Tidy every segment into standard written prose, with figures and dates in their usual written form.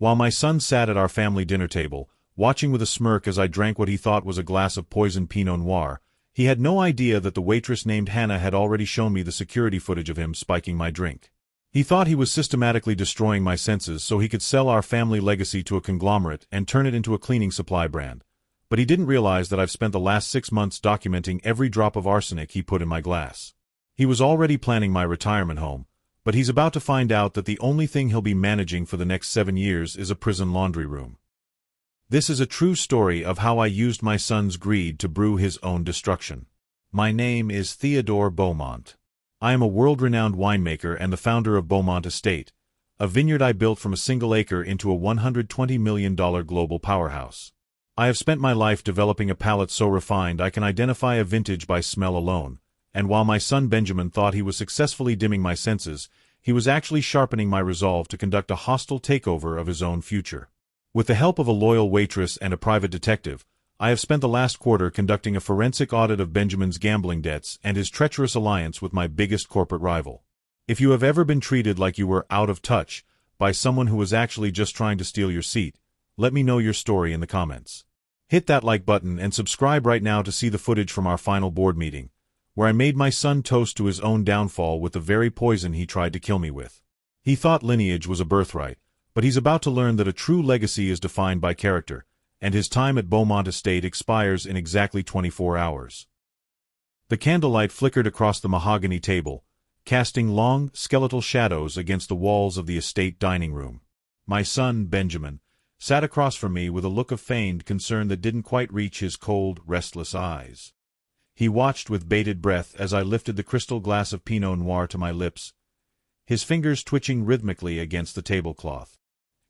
While my son sat at our family dinner table, watching with a smirk as I drank what he thought was a glass of poisoned Pinot Noir, he had no idea that the waitress named Hannah had already shown me the security footage of him spiking my drink. He thought he was systematically destroying my senses so he could sell our family legacy to a conglomerate and turn it into a cleaning supply brand. But he didn't realize that I've spent the last 6 months documenting every drop of arsenic he put in my glass. He was already planning my retirement home, but he's about to find out that the only thing he'll be managing for the next 7 years is a prison laundry room. This is a true story of how I used my son's greed to brew his own destruction. My name is Theodore Beaumont. I am a world-renowned winemaker and the founder of Beaumont Estate, a vineyard I built from a single acre into a $120 million global powerhouse. I have spent my life developing a palate so refined I can identify a vintage by smell alone, and while my son Benjamin thought he was successfully dimming my senses, he was actually sharpening my resolve to conduct a hostile takeover of his own future. With the help of a loyal waitress and a private detective, I have spent the last quarter conducting a forensic audit of Benjamin's gambling debts and his treacherous alliance with my biggest corporate rival. If you have ever been treated like you were out of touch by someone who was actually just trying to steal your seat, let me know your story in the comments. Hit that like button and subscribe right now to see the footage from our final board meeting, where I made my son toast to his own downfall with the very poison he tried to kill me with. He thought lineage was a birthright, but he's about to learn that a true legacy is defined by character, and his time at Beaumont Estate expires in exactly 24 hours. The candlelight flickered across the mahogany table, casting long, skeletal shadows against the walls of the estate dining room. My son, Benjamin, sat across from me with a look of feigned concern that didn't quite reach his cold, restless eyes. He watched with bated breath as I lifted the crystal glass of Pinot Noir to my lips, his fingers twitching rhythmically against the tablecloth.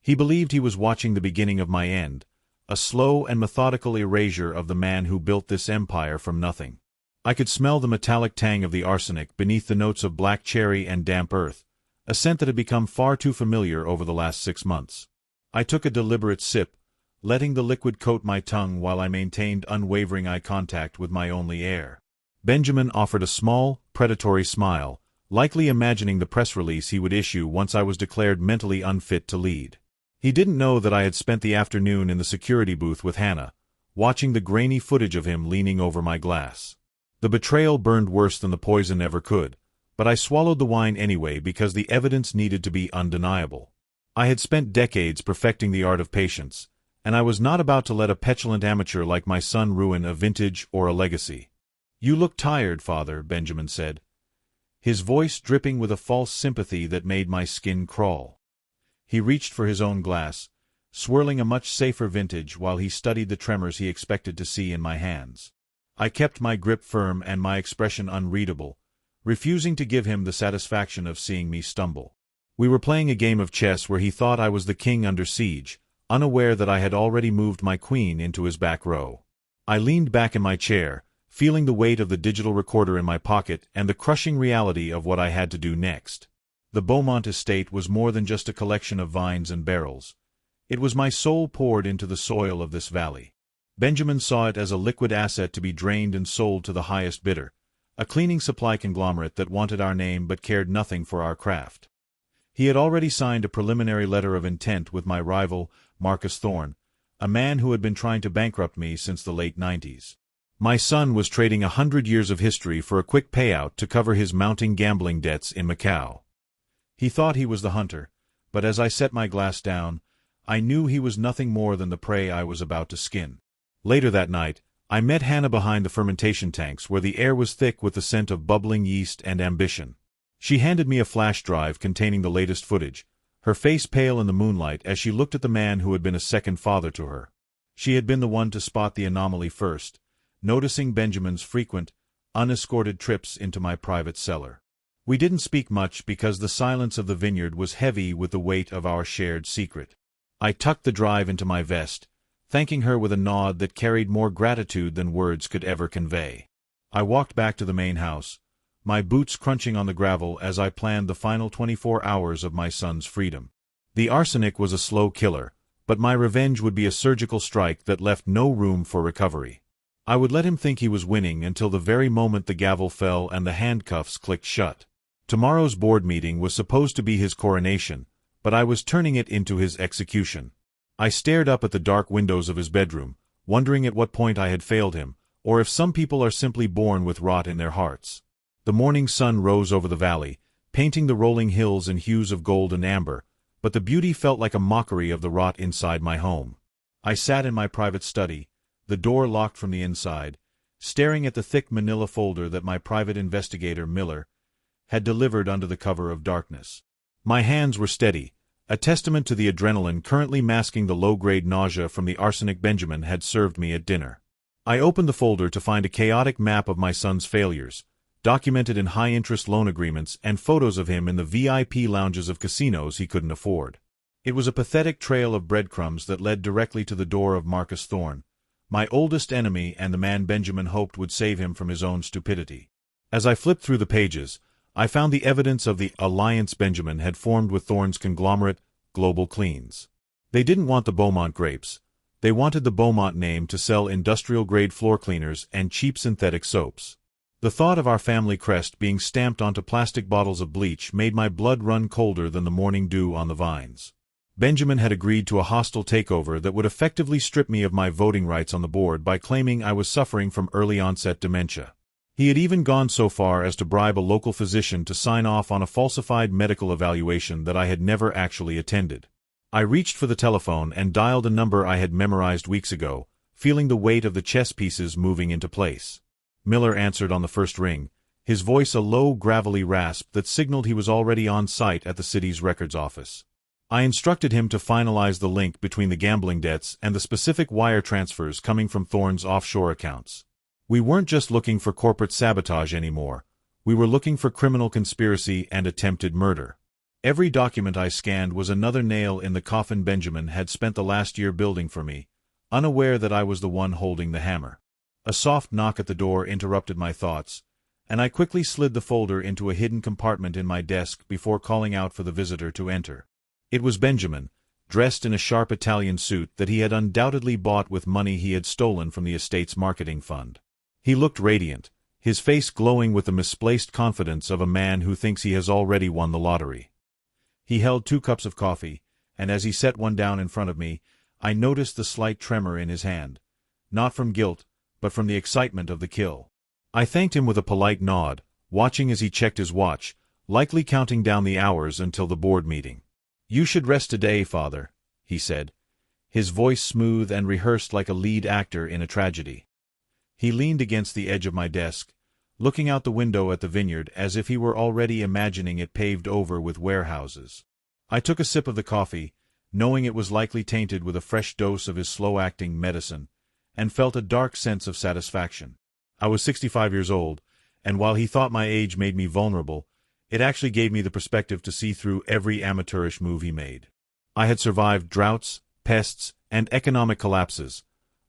He believed he was watching the beginning of my end, a slow and methodical erasure of the man who built this empire from nothing. I could smell the metallic tang of the arsenic beneath the notes of black cherry and damp earth, a scent that had become far too familiar over the last 6 months. I took a deliberate sip, letting the liquid coat my tongue while I maintained unwavering eye contact with my only heir. Benjamin offered a small, predatory smile, likely imagining the press release he would issue once I was declared mentally unfit to lead. He didn't know that I had spent the afternoon in the security booth with Hannah, watching the grainy footage of him leaning over my glass. The betrayal burned worse than the poison ever could, but I swallowed the wine anyway because the evidence needed to be undeniable. I had spent decades perfecting the art of patience, and I was not about to let a petulant amateur like my son ruin a vintage or a legacy. "You look tired, father," Benjamin said, his voice dripping with a false sympathy that made my skin crawl. He reached for his own glass, swirling a much safer vintage while he studied the tremors he expected to see in my hands. I kept my grip firm and my expression unreadable, refusing to give him the satisfaction of seeing me stumble. We were playing a game of chess where he thought I was the king under siege, unaware that I had already moved my queen into his back row. I leaned back in my chair, feeling the weight of the digital recorder in my pocket and the crushing reality of what I had to do next. The Beaumont Estate was more than just a collection of vines and barrels. It was my soul poured into the soil of this valley. Benjamin saw it as a liquid asset to be drained and sold to the highest bidder, a cleaning supply conglomerate that wanted our name but cared nothing for our craft. He had already signed a preliminary letter of intent with my rival, Marcus Thorne, a man who had been trying to bankrupt me since the late 90s. My son was trading 100 years of history for a quick payout to cover his mounting gambling debts in Macau. He thought he was the hunter, but as I set my glass down, I knew he was nothing more than the prey I was about to skin. Later that night, I met Hannah behind the fermentation tanks where the air was thick with the scent of bubbling yeast and ambition. She handed me a flash drive containing the latest footage, her face pale in the moonlight as she looked at the man who had been a second father to her. She had been the one to spot the anomaly first, noticing Benjamin's frequent, unescorted trips into my private cellar. We didn't speak much because the silence of the vineyard was heavy with the weight of our shared secret. I tucked the drive into my vest, thanking her with a nod that carried more gratitude than words could ever convey. I walked back to the main house, my boots crunching on the gravel as I planned the final 24 hours of my son's freedom. The arsenic was a slow killer, but my revenge would be a surgical strike that left no room for recovery. I would let him think he was winning until the very moment the gavel fell and the handcuffs clicked shut. Tomorrow's board meeting was supposed to be his coronation, but I was turning it into his execution. I stared up at the dark windows of his bedroom, wondering at what point I had failed him, or if some people are simply born with rot in their hearts. The morning sun rose over the valley, painting the rolling hills in hues of gold and amber, but the beauty felt like a mockery of the rot inside my home. I sat in my private study, the door locked from the inside, staring at the thick manila folder that my private investigator, Miller, had delivered under the cover of darkness. My hands were steady, a testament to the adrenaline currently masking the low-grade nausea from the arsenic Benjamin had served me at dinner. I opened the folder to find a chaotic map of my son's failures, documented in high-interest loan agreements and photos of him in the VIP lounges of casinos he couldn't afford. It was a pathetic trail of breadcrumbs that led directly to the door of Marcus Thorne, my oldest enemy and the man Benjamin hoped would save him from his own stupidity. As I flipped through the pages, I found the evidence of the alliance Benjamin had formed with Thorne's conglomerate, Global Cleans. They didn't want the Beaumont grapes. They wanted the Beaumont name to sell industrial-grade floor cleaners and cheap synthetic soaps. The thought of our family crest being stamped onto plastic bottles of bleach made my blood run colder than the morning dew on the vines. Benjamin had agreed to a hostile takeover that would effectively strip me of my voting rights on the board by claiming I was suffering from early-onset dementia. He had even gone so far as to bribe a local physician to sign off on a falsified medical evaluation that I had never actually attended. I reached for the telephone and dialed a number I had memorized weeks ago, feeling the weight of the chess pieces moving into place. Miller answered on the first ring, his voice a low, gravelly rasp that signaled he was already on site at the city's records office. I instructed him to finalize the link between the gambling debts and the specific wire transfers coming from Thorne's offshore accounts. We weren't just looking for corporate sabotage anymore. We were looking for criminal conspiracy and attempted murder. Every document I scanned was another nail in the coffin Benjamin had spent the last year building for me, unaware that I was the one holding the hammer. A soft knock at the door interrupted my thoughts, and I quickly slid the folder into a hidden compartment in my desk before calling out for the visitor to enter. It was Benjamin, dressed in a sharp Italian suit that he had undoubtedly bought with money he had stolen from the estate's marketing fund. He looked radiant, his face glowing with the misplaced confidence of a man who thinks he has already won the lottery. He held 2 cups of coffee, and as he set one down in front of me, I noticed the slight tremor in his hand, not from guilt, but from the excitement of the kill. I thanked him with a polite nod, watching as he checked his watch, likely counting down the hours until the board meeting. "You should rest today, Father," he said, his voice smooth and rehearsed like a lead actor in a tragedy. He leaned against the edge of my desk, looking out the window at the vineyard as if he were already imagining it paved over with warehouses. I took a sip of the coffee, knowing it was likely tainted with a fresh dose of his slow-acting medicine, and felt a dark sense of satisfaction. I was 65 years old, and while he thought my age made me vulnerable, it actually gave me the perspective to see through every amateurish move he made. I had survived droughts, pests, and economic collapses.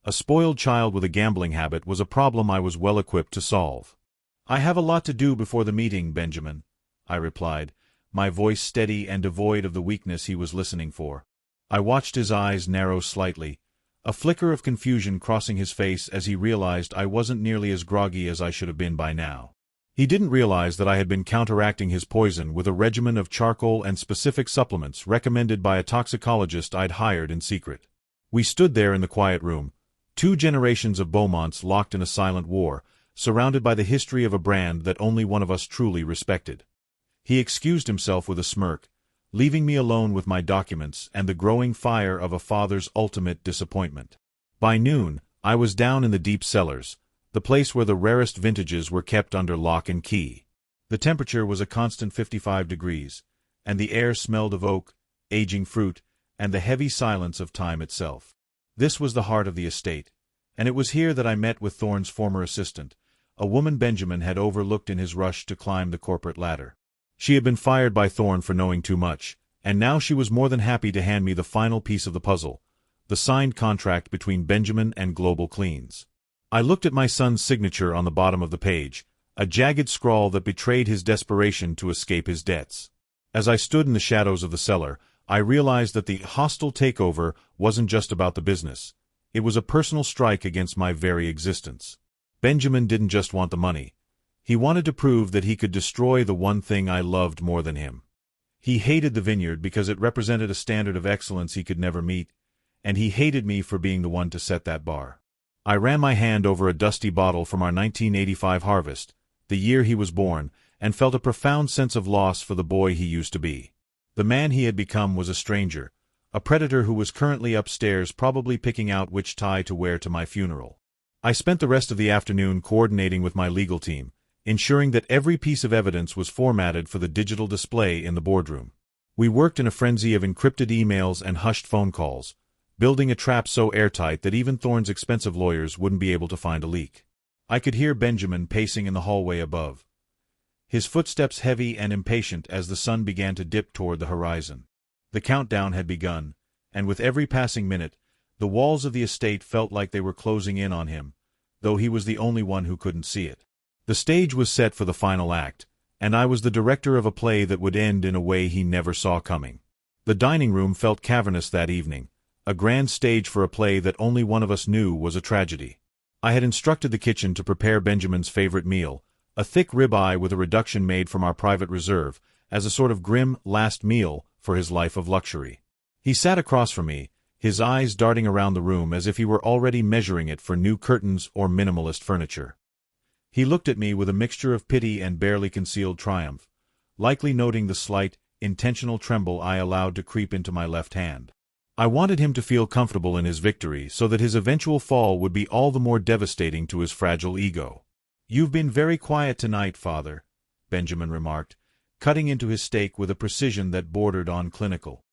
A spoiled child with a gambling habit was a problem I was well equipped to solve. "I have a lot to do before the meeting, Benjamin," I replied, my voice steady and devoid of the weakness he was listening for. I watched his eyes narrow slightly, a flicker of confusion crossing his face as he realized I wasn't nearly as groggy as I should have been by now. He didn't realize that I had been counteracting his poison with a regimen of charcoal and specific supplements recommended by a toxicologist I'd hired in secret. We stood there in the quiet room, 2 generations of Beaumonts locked in a silent war, surrounded by the history of a brand that only one of us truly respected. He excused himself with a smirk, leaving me alone with my documents and the growing fire of a father's ultimate disappointment. By noon, I was down in the deep cellars, the place where the rarest vintages were kept under lock and key. The temperature was a constant 55 degrees, and the air smelled of oak, aging fruit, and the heavy silence of time itself. This was the heart of the estate, and it was here that I met with Thorne's former assistant, a woman Benjamin had overlooked in his rush to climb the corporate ladder. She had been fired by Thorne for knowing too much, and now she was more than happy to hand me the final piece of the puzzle, the signed contract between Benjamin and Global Cleans. I looked at my son's signature on the bottom of the page, a jagged scrawl that betrayed his desperation to escape his debts. As I stood in the shadows of the cellar, I realized that the hostile takeover wasn't just about the business. It was a personal strike against my very existence. Benjamin didn't just want the money. He wanted to prove that he could destroy the one thing I loved more than him. He hated the vineyard because it represented a standard of excellence he could never meet, and he hated me for being the one to set that bar. I ran my hand over a dusty bottle from our 1985 harvest, the year he was born, and felt a profound sense of loss for the boy he used to be. The man he had become was a stranger, a predator who was currently upstairs probably picking out which tie to wear to my funeral. I spent the rest of the afternoon coordinating with my legal team, ensuring that every piece of evidence was formatted for the digital display in the boardroom. We worked in a frenzy of encrypted emails and hushed phone calls, building a trap so airtight that even Thorne's expensive lawyers wouldn't be able to find a leak. I could hear Benjamin pacing in the hallway above, his footsteps heavy and impatient as the sun began to dip toward the horizon. The countdown had begun, and with every passing minute, the walls of the estate felt like they were closing in on him, though he was the only one who couldn't see it. The stage was set for the final act, and I was the director of a play that would end in a way he never saw coming. The dining room felt cavernous that evening, a grand stage for a play that only one of us knew was a tragedy. I had instructed the kitchen to prepare Benjamin's favorite meal, a thick ribeye with a reduction made from our private reserve, as a sort of grim last meal for his life of luxury. He sat across from me, his eyes darting around the room as if he were already measuring it for new curtains or minimalist furniture. He looked at me with a mixture of pity and barely concealed triumph, likely noting the slight, intentional tremble I allowed to creep into my left hand. I wanted him to feel comfortable in his victory so that his eventual fall would be all the more devastating to his fragile ego. "You've been very quiet tonight, Father," Benjamin remarked, cutting into his steak with a precision that bordered on clinical.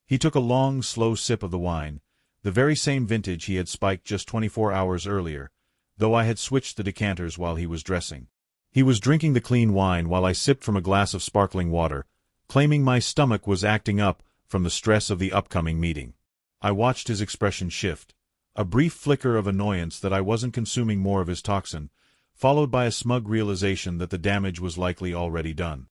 He took a long, slow sip of the wine, the very same vintage he had spiked just 24 hours earlier, though I had switched the decanters while he was dressing. He was drinking the clean wine while I sipped from a glass of sparkling water, claiming my stomach was acting up from the stress of the upcoming meeting. I watched his expression shift, a brief flicker of annoyance that I wasn't consuming more of his toxin, followed by a smug realization that the damage was likely already done.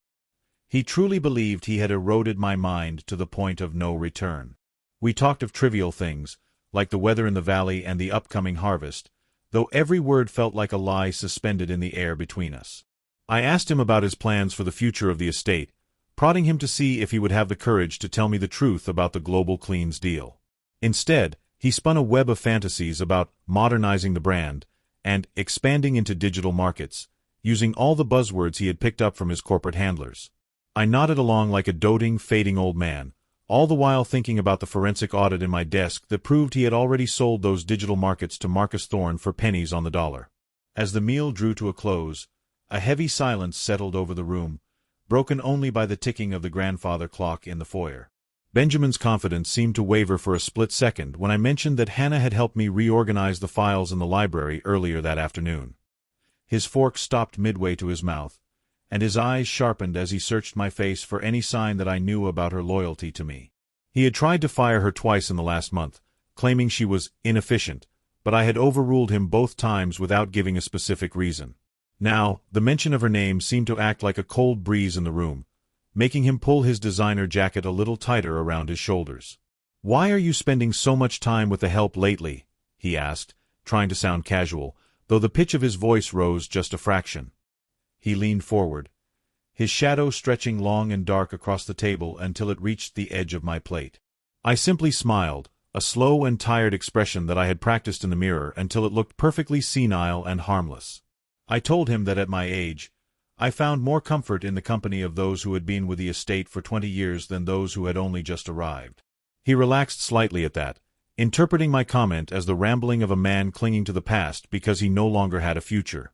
He truly believed he had eroded my mind to the point of no return. We talked of trivial things, like the weather in the valley and the upcoming harvest, though every word felt like a lie suspended in the air between us. I asked him about his plans for the future of the estate, prodding him to see if he would have the courage to tell me the truth about the Global Cleans deal. Instead, he spun a web of fantasies about modernizing the brand and expanding into digital markets, using all the buzzwords he had picked up from his corporate handlers. I nodded along like a doting, fading old man, all the while thinking about the forensic audit in my desk that proved he had already sold those digital markets to Marcus Thorne for pennies on the dollar. As the meal drew to a close, a heavy silence settled over the room, broken only by the ticking of the grandfather clock in the foyer. Benjamin's confidence seemed to waver for a split second when I mentioned that Hannah had helped me reorganize the files in the library earlier that afternoon. His fork stopped midway to his mouth, and his eyes sharpened as he searched my face for any sign that I knew about her loyalty to me. He had tried to fire her twice in the last month, claiming she was inefficient, but I had overruled him both times without giving a specific reason. Now, the mention of her name seemed to act like a cold breeze in the room, making him pull his designer jacket a little tighter around his shoulders. "Why are you spending so much time with the help lately?" he asked, trying to sound casual, though the pitch of his voice rose just a fraction. He leaned forward, his shadow stretching long and dark across the table until it reached the edge of my plate. I simply smiled, a slow and tired expression that I had practiced in the mirror until it looked perfectly senile and harmless. I told him that at my age, I found more comfort in the company of those who had been with the estate for 20 years than those who had only just arrived. He relaxed slightly at that, interpreting my comment as the rambling of a man clinging to the past because he no longer had a future.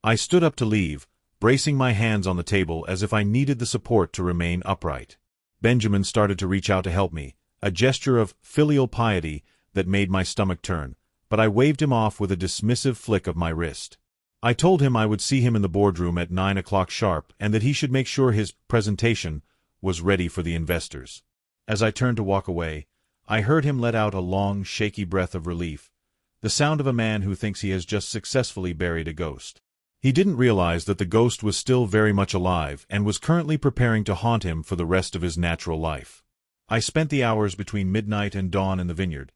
I stood up to leave, bracing my hands on the table as if I needed the support to remain upright. Benjamin started to reach out to help me, a gesture of filial piety that made my stomach turn, but I waved him off with a dismissive flick of my wrist. I told him I would see him in the boardroom at 9 o'clock sharp and that he should make sure his presentation was ready for the investors. As I turned to walk away, I heard him let out a long, shaky breath of relief, the sound of a man who thinks he has just successfully buried a ghost. He didn't realize that the ghost was still very much alive and was currently preparing to haunt him for the rest of his natural life. I spent the hours between midnight and dawn in the vineyard,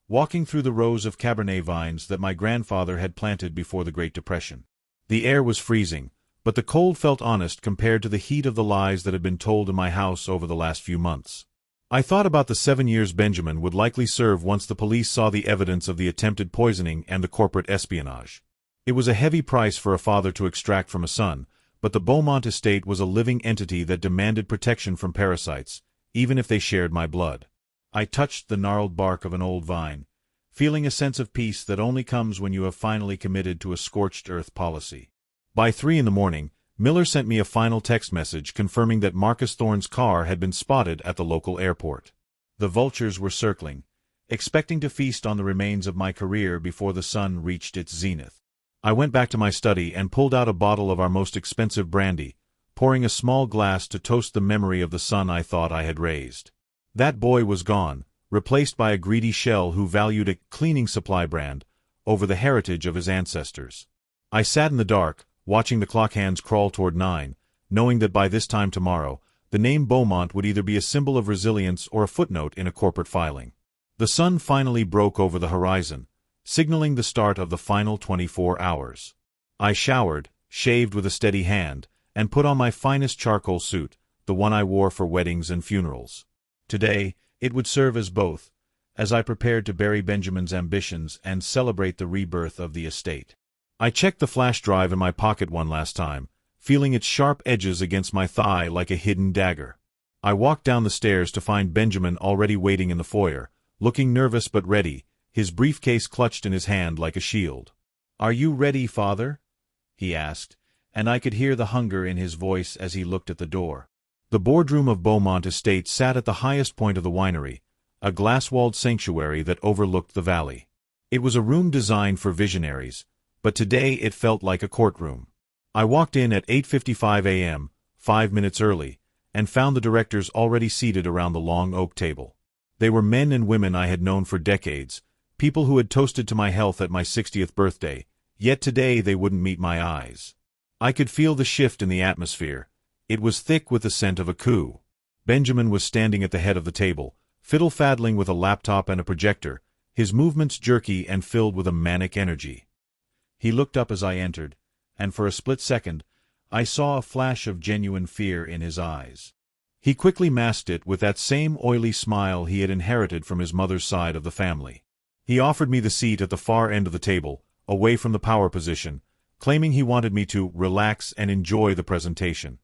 walking through the rows of Cabernet vines that my grandfather had planted before the Great Depression. The air was freezing, but the cold felt honest compared to the heat of the lies that had been told in my house over the last few months. I thought about the 7 years Benjamin would likely serve once the police saw the evidence of the attempted poisoning and the corporate espionage. It was a heavy price for a father to extract from a son, but the Beaumont estate was a living entity that demanded protection from parasites, even if they shared my blood. I touched the gnarled bark of an old vine, feeling a sense of peace that only comes when you have finally committed to a scorched earth policy. By 3 in the morning, Miller sent me a final text message confirming that Marcus Thorne's car had been spotted at the local airport. The vultures were circling, expecting to feast on the remains of my career before the sun reached its zenith. I went back to my study and pulled out a bottle of our most expensive brandy, pouring a small glass to toast the memory of the son I thought I had raised. That boy was gone, replaced by a greedy shell who valued a cleaning supply brand over the heritage of his ancestors. I sat in the dark, watching the clock hands crawl toward 9, knowing that by this time tomorrow, the name Beaumont would either be a symbol of resilience or a footnote in a corporate filing. The sun finally broke over the horizon, signaling the start of the final 24 hours. I showered, shaved with a steady hand, and put on my finest charcoal suit, the one I wore for weddings and funerals. Today, it would serve as both, as I prepared to bury Benjamin's ambitions and celebrate the rebirth of the estate. I checked the flash drive in my pocket one last time, feeling its sharp edges against my thigh like a hidden dagger. I walked down the stairs to find Benjamin already waiting in the foyer, looking nervous but ready, his briefcase clutched in his hand like a shield. "Are you ready, father?" he asked, and I could hear the hunger in his voice as he looked at the door. The boardroom of Beaumont Estate sat at the highest point of the winery, a glass-walled sanctuary that overlooked the valley. It was a room designed for visionaries, but today it felt like a courtroom. I walked in at 8:55 a.m., 5 minutes early, and found the directors already seated around the long oak table. They were men and women I had known for decades, people who had toasted to my health at my 60th birthday, yet today they wouldn't meet my eyes. I could feel the shift in the atmosphere. It was thick with the scent of a coup. Benjamin was standing at the head of the table, fiddle-faddling with a laptop and a projector, his movements jerky and filled with a manic energy. He looked up as I entered, and for a split second, I saw a flash of genuine fear in his eyes. He quickly masked it with that same oily smile he had inherited from his mother's side of the family. He offered me the seat at the far end of the table, away from the power position, claiming he wanted me to relax and enjoy the presentation.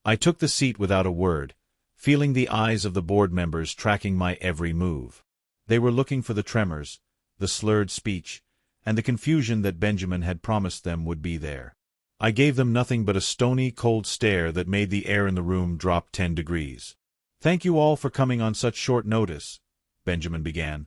I took the seat without a word, feeling the eyes of the board members tracking my every move. They were looking for the tremors, the slurred speech, and the confusion that Benjamin had promised them would be there. I gave them nothing but a stony, cold stare that made the air in the room drop 10 degrees. "Thank you all for coming on such short notice," Benjamin began,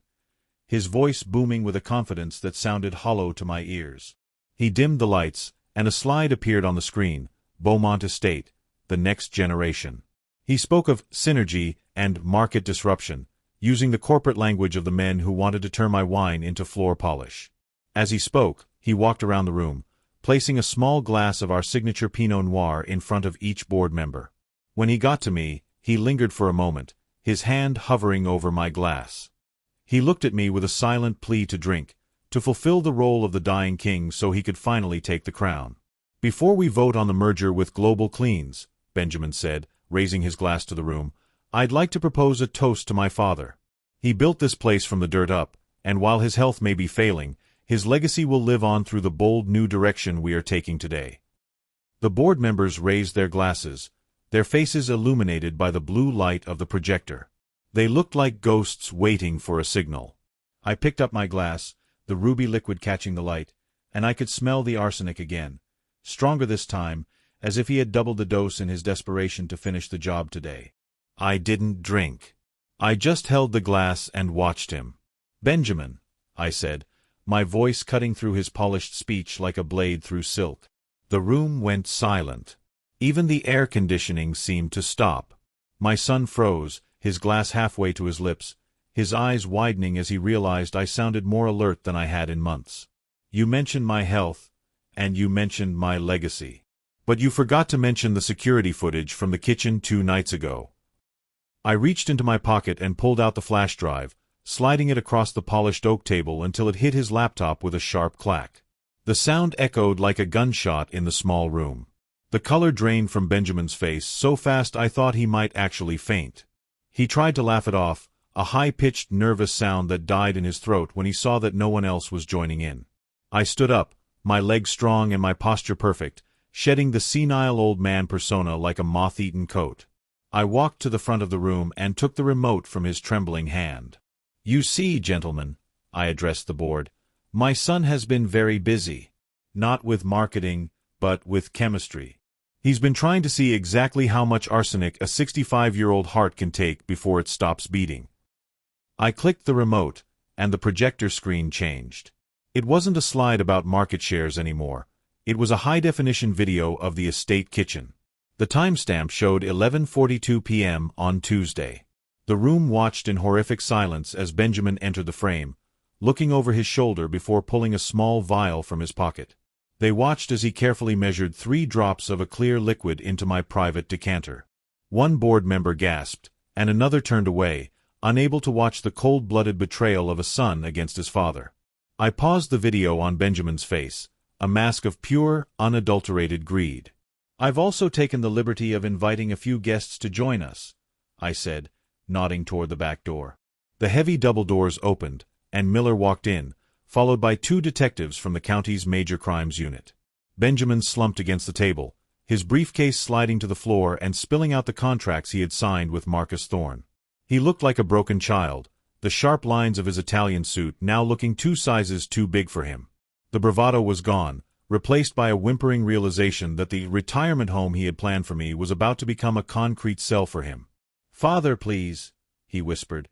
his voice booming with a confidence that sounded hollow to my ears. He dimmed the lights, and a slide appeared on the screen, Beaumont Estate, the next generation. He spoke of synergy and market disruption, using the corporate language of the men who wanted to turn my wine into floor polish. As he spoke, he walked around the room, placing a small glass of our signature Pinot Noir in front of each board member. When he got to me, he lingered for a moment, his hand hovering over my glass. He looked at me with a silent plea to drink, to fulfill the role of the dying king so he could finally take the crown. "Before we vote on the merger with Global Cleans," Benjamin said, raising his glass to the room, "I'd like to propose a toast to my father. He built this place from the dirt up, and while his health may be failing, his legacy will live on through the bold new direction we are taking today." The board members raised their glasses, their faces illuminated by the blue light of the projector. They looked like ghosts waiting for a signal. I picked up my glass, the ruby liquid catching the light, and I could smell the arsenic again, stronger this time, as if he had doubled the dose in his desperation to finish the job today. I didn't drink. I just held the glass and watched him. "Benjamin," I said, my voice cutting through his polished speech like a blade through silk. The room went silent. Even the air conditioning seemed to stop. My son froze, his glass halfway to his lips, his eyes widening as he realized I sounded more alert than I had in months. "You mentioned my health, and you mentioned my legacy. But you forgot to mention the security footage from the kitchen 2 nights ago." I reached into my pocket and pulled out the flash drive, sliding it across the polished oak table until it hit his laptop with a sharp clack. The sound echoed like a gunshot in the small room. The color drained from Benjamin's face so fast I thought he might actually faint. He tried to laugh it off, a high-pitched, nervous sound that died in his throat when he saw that no one else was joining in. I stood up, my legs strong and my posture perfect, shedding the senile old man persona like a moth-eaten coat. I walked to the front of the room and took the remote from his trembling hand. "You see, gentlemen," I addressed the board, "my son has been very busy. Not with marketing, but with chemistry. He's been trying to see exactly how much arsenic a 65-year-old heart can take before it stops beating." I clicked the remote, and the projector screen changed. It wasn't a slide about market shares anymore. It was a high-definition video of the estate kitchen. The timestamp showed 11:42 p.m. on Tuesday. The room watched in horrific silence as Benjamin entered the frame, looking over his shoulder before pulling a small vial from his pocket. They watched as he carefully measured 3 drops of a clear liquid into my private decanter. One board member gasped, and another turned away, unable to watch the cold-blooded betrayal of a son against his father. I paused the video on Benjamin's face, a mask of pure, unadulterated greed. "I've also taken the liberty of inviting a few guests to join us," I said, nodding toward the back door. The heavy double doors opened, and Miller walked in, followed by 2 detectives from the county's major crimes unit. Benjamin slumped against the table, his briefcase sliding to the floor and spilling out the contracts he had signed with Marcus Thorne. He looked like a broken child, the sharp lines of his Italian suit now looking 2 sizes too big for him. The bravado was gone, replaced by a whimpering realization that the retirement home he had planned for me was about to become a concrete cell for him. "Father, please," he whispered,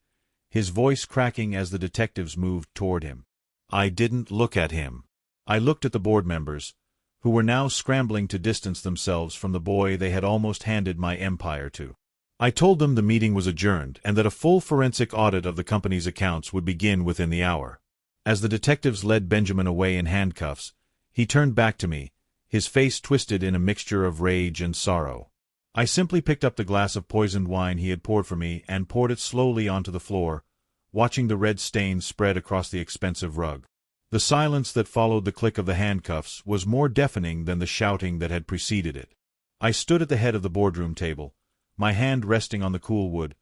his voice cracking as the detectives moved toward him. I didn't look at him. I looked at the board members, who were now scrambling to distance themselves from the boy they had almost handed my empire to. I told them the meeting was adjourned and that a full forensic audit of the company's accounts would begin within the hour. As the detectives led Benjamin away in handcuffs, he turned back to me, his face twisted in a mixture of rage and sorrow. I simply picked up the glass of poisoned wine he had poured for me and poured it slowly onto the floor, watching the red stains spread across the expensive rug. The silence that followed the click of the handcuffs was more deafening than the shouting that had preceded it. I stood at the head of the boardroom table, my hand resting on the cool wood,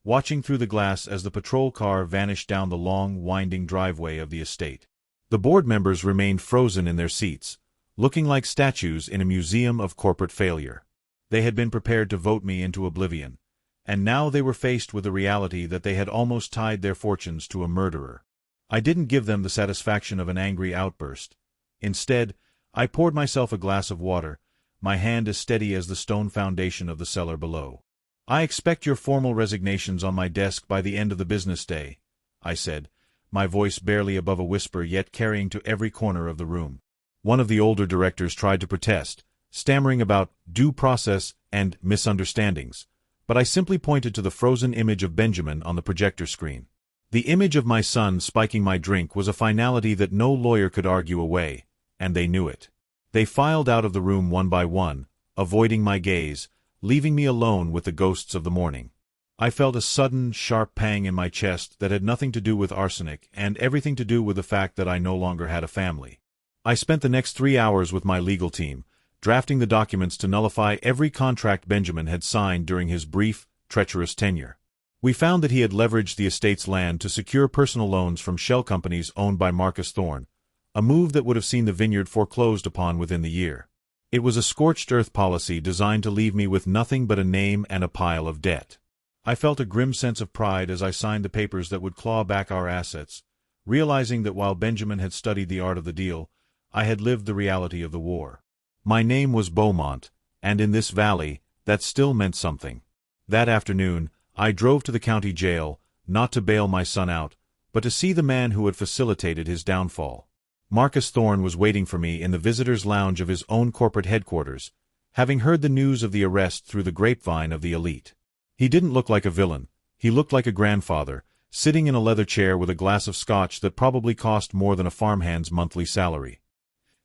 watching through the glass as the patrol car vanished down the long, winding driveway of the estate. The board members remained frozen in their seats, looking like statues in a museum of corporate failure. They had been prepared to vote me into oblivion, and now they were faced with the reality that they had almost tied their fortunes to a murderer. I didn't give them the satisfaction of an angry outburst. Instead, I poured myself a glass of water, my hand as steady as the stone foundation of the cellar below. "I expect your formal resignations on my desk by the end of the business day," I said, my voice barely above a whisper yet carrying to every corner of the room. One of the older directors tried to protest, stammering about due process and misunderstandings, but I simply pointed to the frozen image of Benjamin on the projector screen. The image of my son spiking my drink was a finality that no lawyer could argue away, and they knew it. They filed out of the room one by one, avoiding my gaze, leaving me alone with the ghosts of the morning. I felt a sudden, sharp pang in my chest that had nothing to do with arsenic and everything to do with the fact that I no longer had a family. I spent the next 3 hours with my legal team, drafting the documents to nullify every contract Benjamin had signed during his brief, treacherous tenure. We found that he had leveraged the estate's land to secure personal loans from shell companies owned by Marcus Thorne, a move that would have seen the vineyard foreclosed upon within the year. It was a scorched earth policy designed to leave me with nothing but a name and a pile of debt. I felt a grim sense of pride as I signed the papers that would claw back our assets, realizing that while Benjamin had studied the art of the deal, I had lived the reality of the war. My name was Beaumont, and in this valley, that still meant something. That afternoon, I drove to the county jail, not to bail my son out, but to see the man who had facilitated his downfall. Marcus Thorne was waiting for me in the visitors' lounge of his own corporate headquarters, having heard the news of the arrest through the grapevine of the elite. He didn't look like a villain. He looked like a grandfather, sitting in a leather chair with a glass of scotch that probably cost more than a farmhand's monthly salary.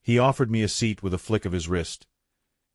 He offered me a seat with a flick of his wrist,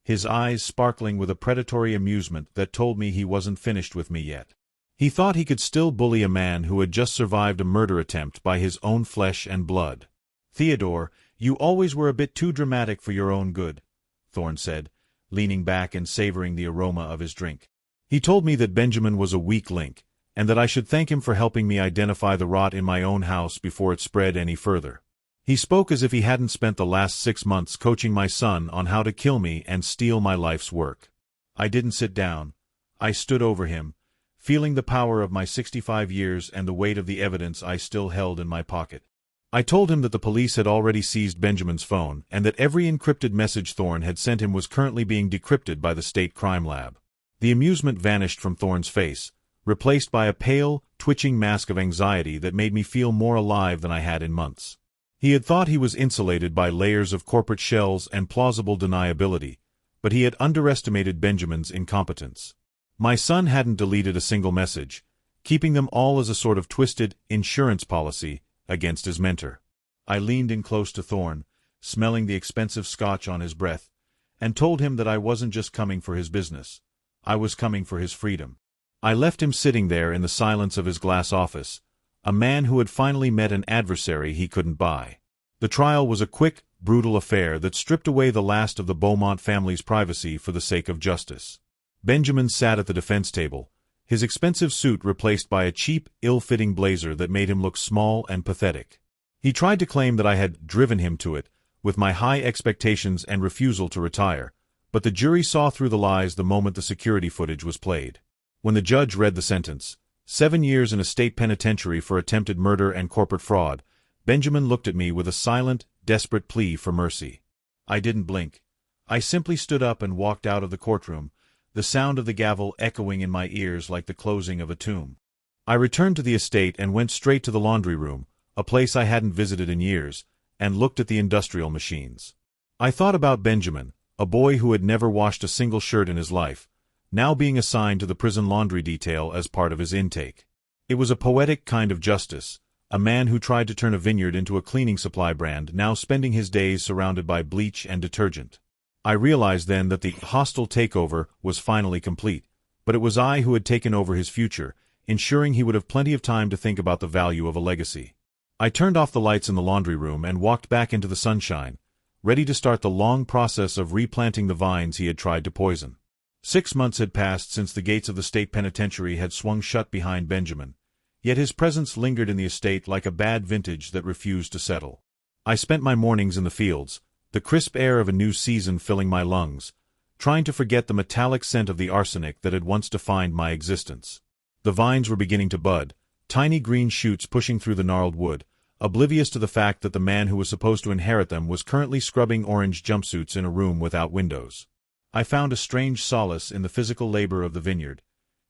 his eyes sparkling with a predatory amusement that told me he wasn't finished with me yet. He thought he could still bully a man who had just survived a murder attempt by his own flesh and blood. "Theodore, you always were a bit too dramatic for your own good," Thorne said, leaning back and savoring the aroma of his drink. He told me that Benjamin was a weak link, and that I should thank him for helping me identify the rot in my own house before it spread any further. He spoke as if he hadn't spent the last 6 months coaching my son on how to kill me and steal my life's work. I didn't sit down. I stood over him, feeling the power of my 65 years and the weight of the evidence I still held in my pocket. I told him that the police had already seized Benjamin's phone and that every encrypted message Thorne had sent him was currently being decrypted by the state crime lab. The amusement vanished from Thorne's face, replaced by a pale, twitching mask of anxiety that made me feel more alive than I had in months. He had thought he was insulated by layers of corporate shells and plausible deniability, but he had underestimated Benjamin's incompetence. My son hadn't deleted a single message, keeping them all as a sort of twisted insurance policy against his mentor. I leaned in close to Thorne, smelling the expensive scotch on his breath, and told him that I wasn't just coming for his business. I was coming for his freedom. I left him sitting there in the silence of his glass office, a man who had finally met an adversary he couldn't buy. The trial was a quick, brutal affair that stripped away the last of the Beaumont family's privacy for the sake of justice. Benjamin sat at the defense table, his expensive suit replaced by a cheap, ill-fitting blazer that made him look small and pathetic. He tried to claim that I had driven him to it, with my high expectations and refusal to retire, but the jury saw through the lies the moment the security footage was played. When the judge read the sentence, 7 years in a state penitentiary for attempted murder and corporate fraud, Benjamin looked at me with a silent, desperate plea for mercy. I didn't blink. I simply stood up and walked out of the courtroom, the sound of the gavel echoing in my ears like the closing of a tomb. I returned to the estate and went straight to the laundry room, a place I hadn't visited in years, and looked at the industrial machines. I thought about Benjamin, a boy who had never washed a single shirt in his life, now being assigned to the prison laundry detail as part of his intake. It was a poetic kind of justice, a man who tried to turn a vineyard into a cleaning supply brand now spending his days surrounded by bleach and detergent. I realized then that the hostile takeover was finally complete, but it was I who had taken over his future, ensuring he would have plenty of time to think about the value of a legacy. I turned off the lights in the laundry room and walked back into the sunshine, ready to start the long process of replanting the vines he had tried to poison. 6 months had passed since the gates of the state penitentiary had swung shut behind Benjamin, yet his presence lingered in the estate like a bad vintage that refused to settle. I spent my mornings in the fields, the crisp air of a new season filling my lungs, trying to forget the metallic scent of the arsenic that had once defined my existence. The vines were beginning to bud, tiny green shoots pushing through the gnarled wood, oblivious to the fact that the man who was supposed to inherit them was currently scrubbing orange jumpsuits in a room without windows. I found a strange solace in the physical labor of the vineyard,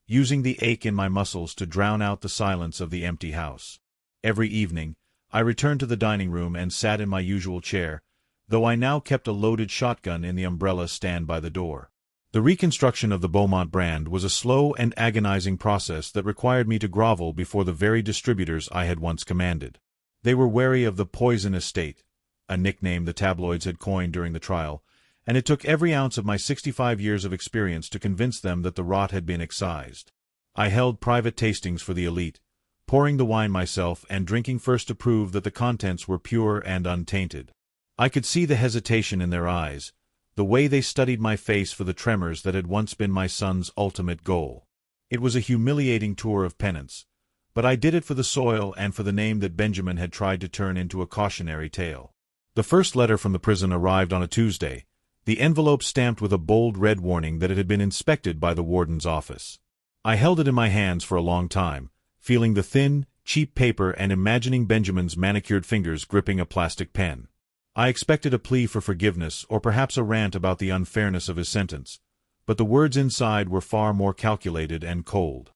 using the ache in my muscles to drown out the silence of the empty house. Every evening, I returned to the dining room and sat in my usual chair, though I now kept a loaded shotgun in the umbrella stand by the door. The reconstruction of the Beaumont brand was a slow and agonizing process that required me to grovel before the very distributors I had once commanded. They were wary of the poison estate, a nickname the tabloids had coined during the trial, and it took every ounce of my 65 years of experience to convince them that the rot had been excised. I held private tastings for the elite, pouring the wine myself and drinking first to prove that the contents were pure and untainted. I could see the hesitation in their eyes, the way they studied my face for the tremors that had once been my son's ultimate goal. It was a humiliating tour of penance, but I did it for the soil and for the name that Benjamin had tried to turn into a cautionary tale. The first letter from the prison arrived on a Tuesday, the envelope stamped with a bold red warning that it had been inspected by the warden's office. I held it in my hands for a long time, feeling the thin, cheap paper and imagining Benjamin's manicured fingers gripping a plastic pen. I expected a plea for forgiveness or perhaps a rant about the unfairness of his sentence, but the words inside were far more calculated and cold.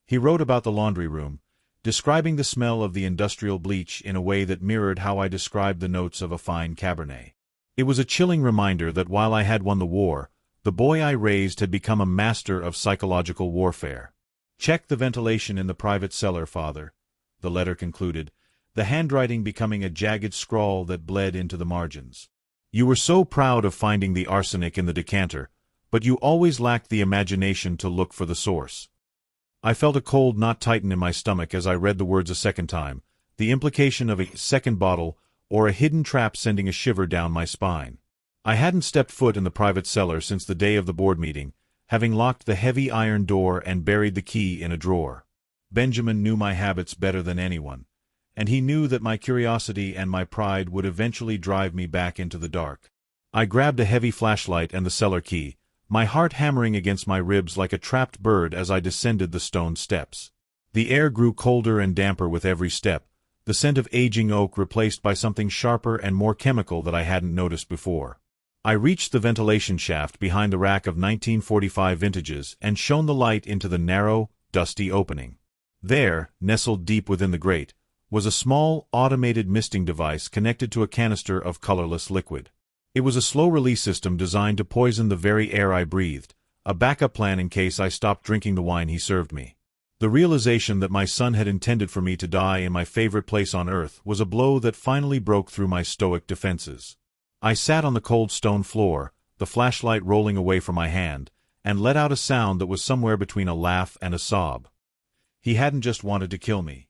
He wrote about the laundry room, describing the smell of the industrial bleach in a way that mirrored how I described the notes of a fine Cabernet. It was a chilling reminder that while I had won the war, the boy I raised had become a master of psychological warfare. "Check the ventilation in the private cellar, Father," the letter concluded, the handwriting becoming a jagged scrawl that bled into the margins. "You were so proud of finding the arsenic in the decanter, but you always lacked the imagination to look for the source." I felt a cold knot tighten in my stomach as I read the words a second time, the implication of a second bottle or a hidden trap sending a shiver down my spine. I hadn't stepped foot in the private cellar since the day of the board meeting, having locked the heavy iron door and buried the key in a drawer. Benjamin knew my habits better than anyone, and he knew that my curiosity and my pride would eventually drive me back into the dark. I grabbed a heavy flashlight and the cellar key, my heart hammering against my ribs like a trapped bird as I descended the stone steps. The air grew colder and damper with every step, the scent of aging oak replaced by something sharper and more chemical that I hadn't noticed before. I reached the ventilation shaft behind the rack of 1945 vintages and shone the light into the narrow, dusty opening. There, nestled deep within the grate, was a small, automated misting device connected to a canister of colorless liquid. It was a slow-release system designed to poison the very air I breathed, a backup plan in case I stopped drinking the wine he served me. The realization that my son had intended for me to die in my favorite place on earth was a blow that finally broke through my stoic defenses. I sat on the cold stone floor, the flashlight rolling away from my hand, and let out a sound that was somewhere between a laugh and a sob. He hadn't just wanted to kill me.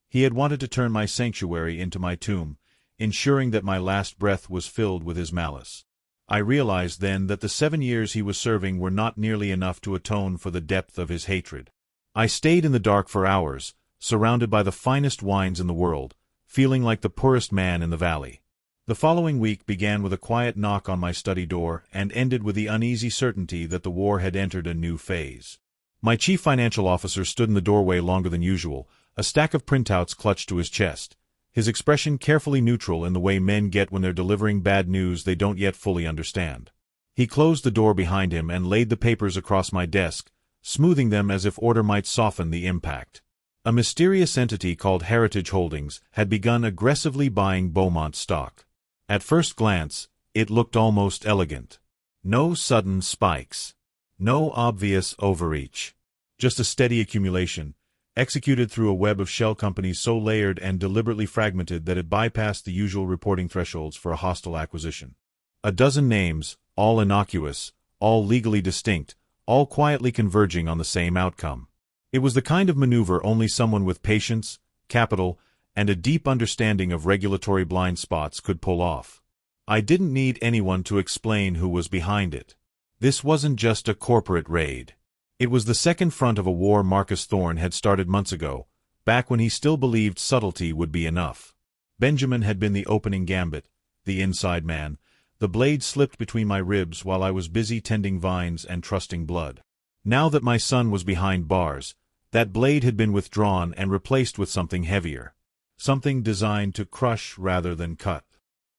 He had wanted to turn my sanctuary into my tomb, ensuring that my last breath was filled with his malice. I realized then that the 7 years he was serving were not nearly enough to atone for the depth of his hatred. I stayed in the dark for hours, surrounded by the finest wines in the world, feeling like the poorest man in the valley. The following week began with a quiet knock on my study door and ended with the uneasy certainty that the war had entered a new phase. My chief financial officer stood in the doorway longer than usual, a stack of printouts clutched to his chest, his expression carefully neutral in the way men get when they're delivering bad news they don't yet fully understand. He closed the door behind him and laid the papers across my desk, smoothing them as if order might soften the impact. A mysterious entity called Heritage Holdings had begun aggressively buying Beaumont stock. At first glance, it looked almost elegant. No sudden spikes. No obvious overreach. Just a steady accumulation, executed through a web of shell companies so layered and deliberately fragmented that it bypassed the usual reporting thresholds for a hostile acquisition. A dozen names, all innocuous, all legally distinct, all quietly converging on the same outcome. It was the kind of maneuver only someone with patience, capital, and a deep understanding of regulatory blind spots could pull off. I didn't need anyone to explain who was behind it. This wasn't just a corporate raid. It was the second front of a war Marcus Thorne had started months ago, back when he still believed subtlety would be enough. Benjamin had been the opening gambit, the inside man. The blade slipped between my ribs while I was busy tending vines and trusting blood. Now that my son was behind bars, that blade had been withdrawn and replaced with something heavier. Something designed to crush rather than cut.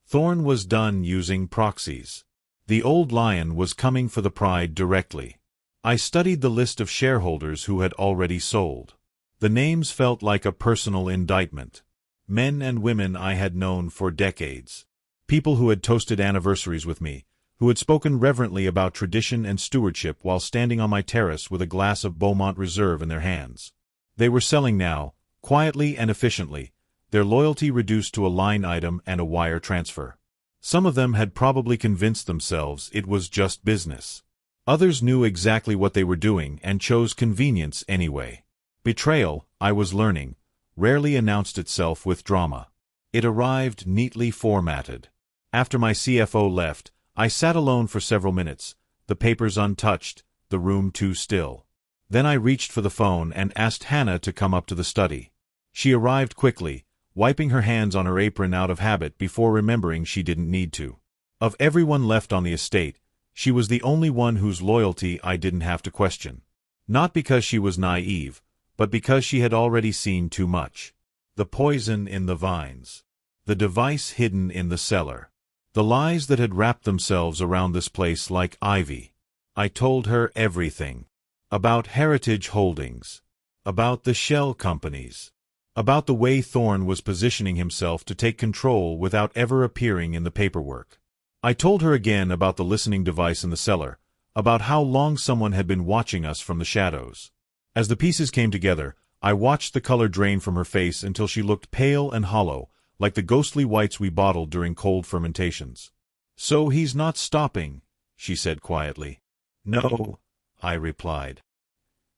Thorne was done using proxies. The old lion was coming for the pride directly. I studied the list of shareholders who had already sold. The names felt like a personal indictment. Men and women I had known for decades. People who had toasted anniversaries with me, who had spoken reverently about tradition and stewardship while standing on my terrace with a glass of Beaumont Reserve in their hands. They were selling now, quietly and efficiently, their loyalty reduced to a line item and a wire transfer. Some of them had probably convinced themselves it was just business. Others knew exactly what they were doing and chose convenience anyway. Betrayal, I was learning, rarely announced itself with drama. It arrived neatly formatted. After my CFO left, I sat alone for several minutes, the papers untouched, the room too still. Then I reached for the phone and asked Hannah to come up to the study. She arrived quickly, wiping her hands on her apron out of habit before remembering she didn't need to. Of everyone left on the estate, she was the only one whose loyalty I didn't have to question. Not because she was naive, but because she had already seen too much. The poison in the vines. The device hidden in the cellar. The lies that had wrapped themselves around this place like ivy. I told her everything. About Heritage Holdings. About the shell companies. About the way Thorne was positioning himself to take control without ever appearing in the paperwork. I told her again about the listening device in the cellar, about how long someone had been watching us from the shadows. As the pieces came together, I watched the color drain from her face until she looked pale and hollow, like the ghostly whites we bottled during cold fermentations. "So he's not stopping," she said quietly. "No," I replied.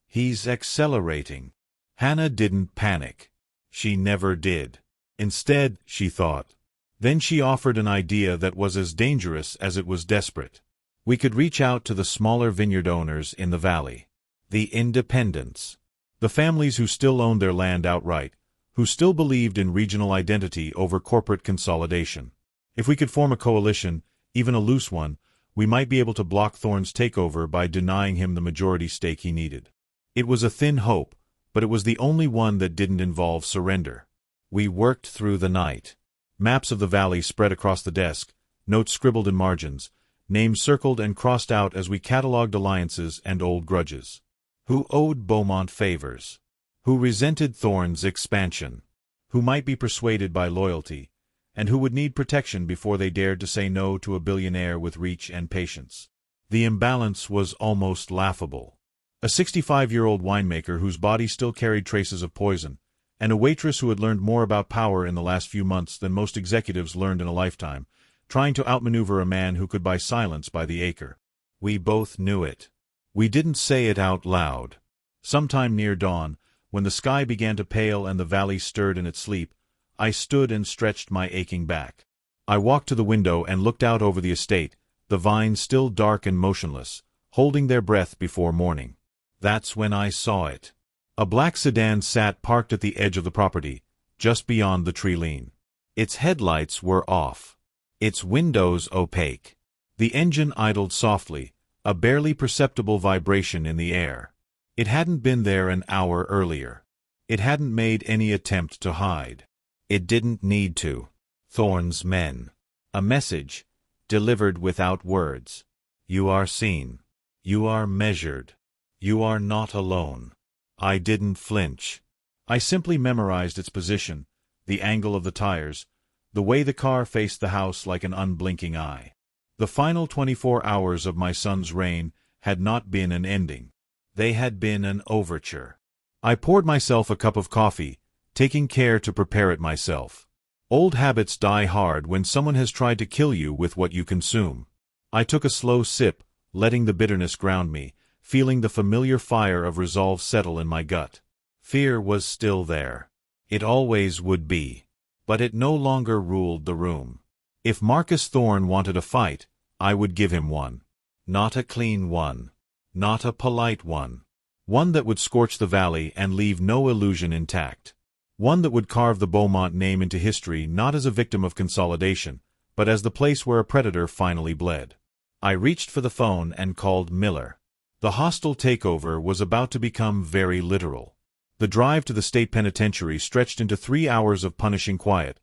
"He's accelerating." Hannah didn't panic. She never did. Instead, she thought, Then she offered an idea that was as dangerous as it was desperate. We could reach out to the smaller vineyard owners in the valley. The independents. The families who still owned their land outright, who still believed in regional identity over corporate consolidation. If we could form a coalition, even a loose one, we might be able to block Thorne's takeover by denying him the majority stake he needed. It was a thin hope, but it was the only one that didn't involve surrender. We worked through the night. Maps of the valley spread across the desk, notes scribbled in margins, names circled and crossed out as we catalogued alliances and old grudges. Who owed Beaumont favors? Who resented Thorne's expansion? Who might be persuaded by loyalty, and who would need protection before they dared to say no to a billionaire with reach and patience? The imbalance was almost laughable. A 65-year-old winemaker whose body still carried traces of poison, and a waitress who had learned more about power in the last few months than most executives learned in a lifetime, trying to outmaneuver a man who could buy silence by the acre. We both knew it. We didn't say it out loud. Sometime near dawn, when the sky began to pale and the valley stirred in its sleep, I stood and stretched my aching back. I walked to the window and looked out over the estate, the vines still dark and motionless, holding their breath before morning. That's when I saw it. A black sedan sat parked at the edge of the property, just beyond the tree line. Its headlights were off. Its windows opaque. The engine idled softly, a barely perceptible vibration in the air. It hadn't been there an hour earlier. It hadn't made any attempt to hide. It didn't need to. Thorne's men. A message, delivered without words. You are seen. You are measured. You are not alone. I didn't flinch. I simply memorized its position, the angle of the tires, the way the car faced the house like an unblinking eye. The final 24 hours of my son's reign had not been an ending. They had been an overture. I poured myself a cup of coffee, taking care to prepare it myself. Old habits die hard when someone has tried to kill you with what you consume. I took a slow sip, letting the bitterness ground me, feeling the familiar fire of resolve settle in my gut. Fear was still there. It always would be. But it no longer ruled the room. If Marcus Thorne wanted a fight, I would give him one. Not a clean one. Not a polite one. One that would scorch the valley and leave no illusion intact. One that would carve the Beaumont name into history not as a victim of consolidation, but as the place where a predator finally bled. I reached for the phone and called Miller. The hostile takeover was about to become very literal. The drive to the state penitentiary stretched into 3 hours of punishing quiet,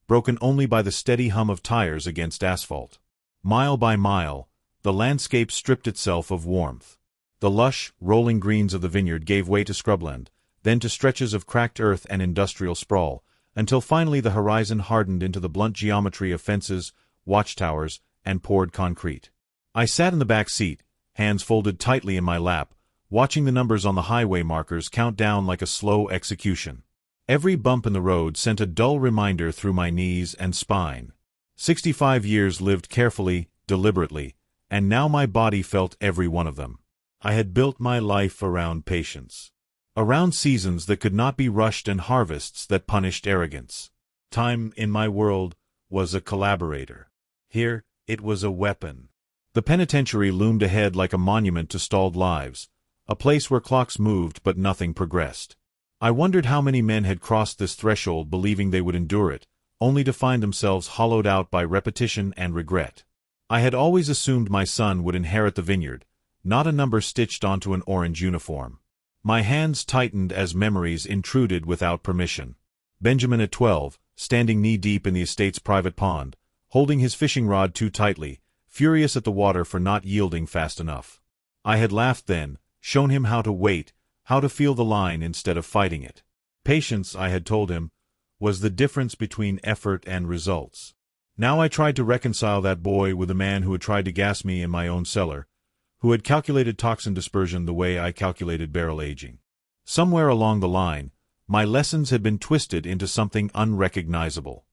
broken only by the steady hum of tires against asphalt. Mile by mile, the landscape stripped itself of warmth. The lush, rolling greens of the vineyard gave way to scrubland, then to stretches of cracked earth and industrial sprawl, until finally the horizon hardened into the blunt geometry of fences, watchtowers, and poured concrete. I sat in the back seat, hands folded tightly in my lap, watching the numbers on the highway markers count down like a slow execution. Every bump in the road sent a dull reminder through my knees and spine. 65 years lived carefully, deliberately, and now my body felt every one of them. I had built my life around patience. Around seasons that could not be rushed and harvests that punished arrogance. Time, in my world, was a collaborator. Here, it was a weapon. The penitentiary loomed ahead like a monument to stalled lives, a place where clocks moved but nothing progressed. I wondered how many men had crossed this threshold believing they would endure it, only to find themselves hollowed out by repetition and regret. I had always assumed my son would inherit the vineyard, not a number stitched onto an orange uniform. My hands tightened as memories intruded without permission. Benjamin at 12, standing knee-deep in the estate's private pond, holding his fishing rod too tightly, furious at the water for not yielding fast enough. I had laughed then, shown him how to wait, how to feel the line instead of fighting it. Patience, I had told him, was the difference between effort and results. Now I tried to reconcile that boy with the man who had tried to gas me in my own cellar, who had calculated toxin dispersion the way I calculated barrel aging. Somewhere along the line, my lessons had been twisted into something unrecognizable.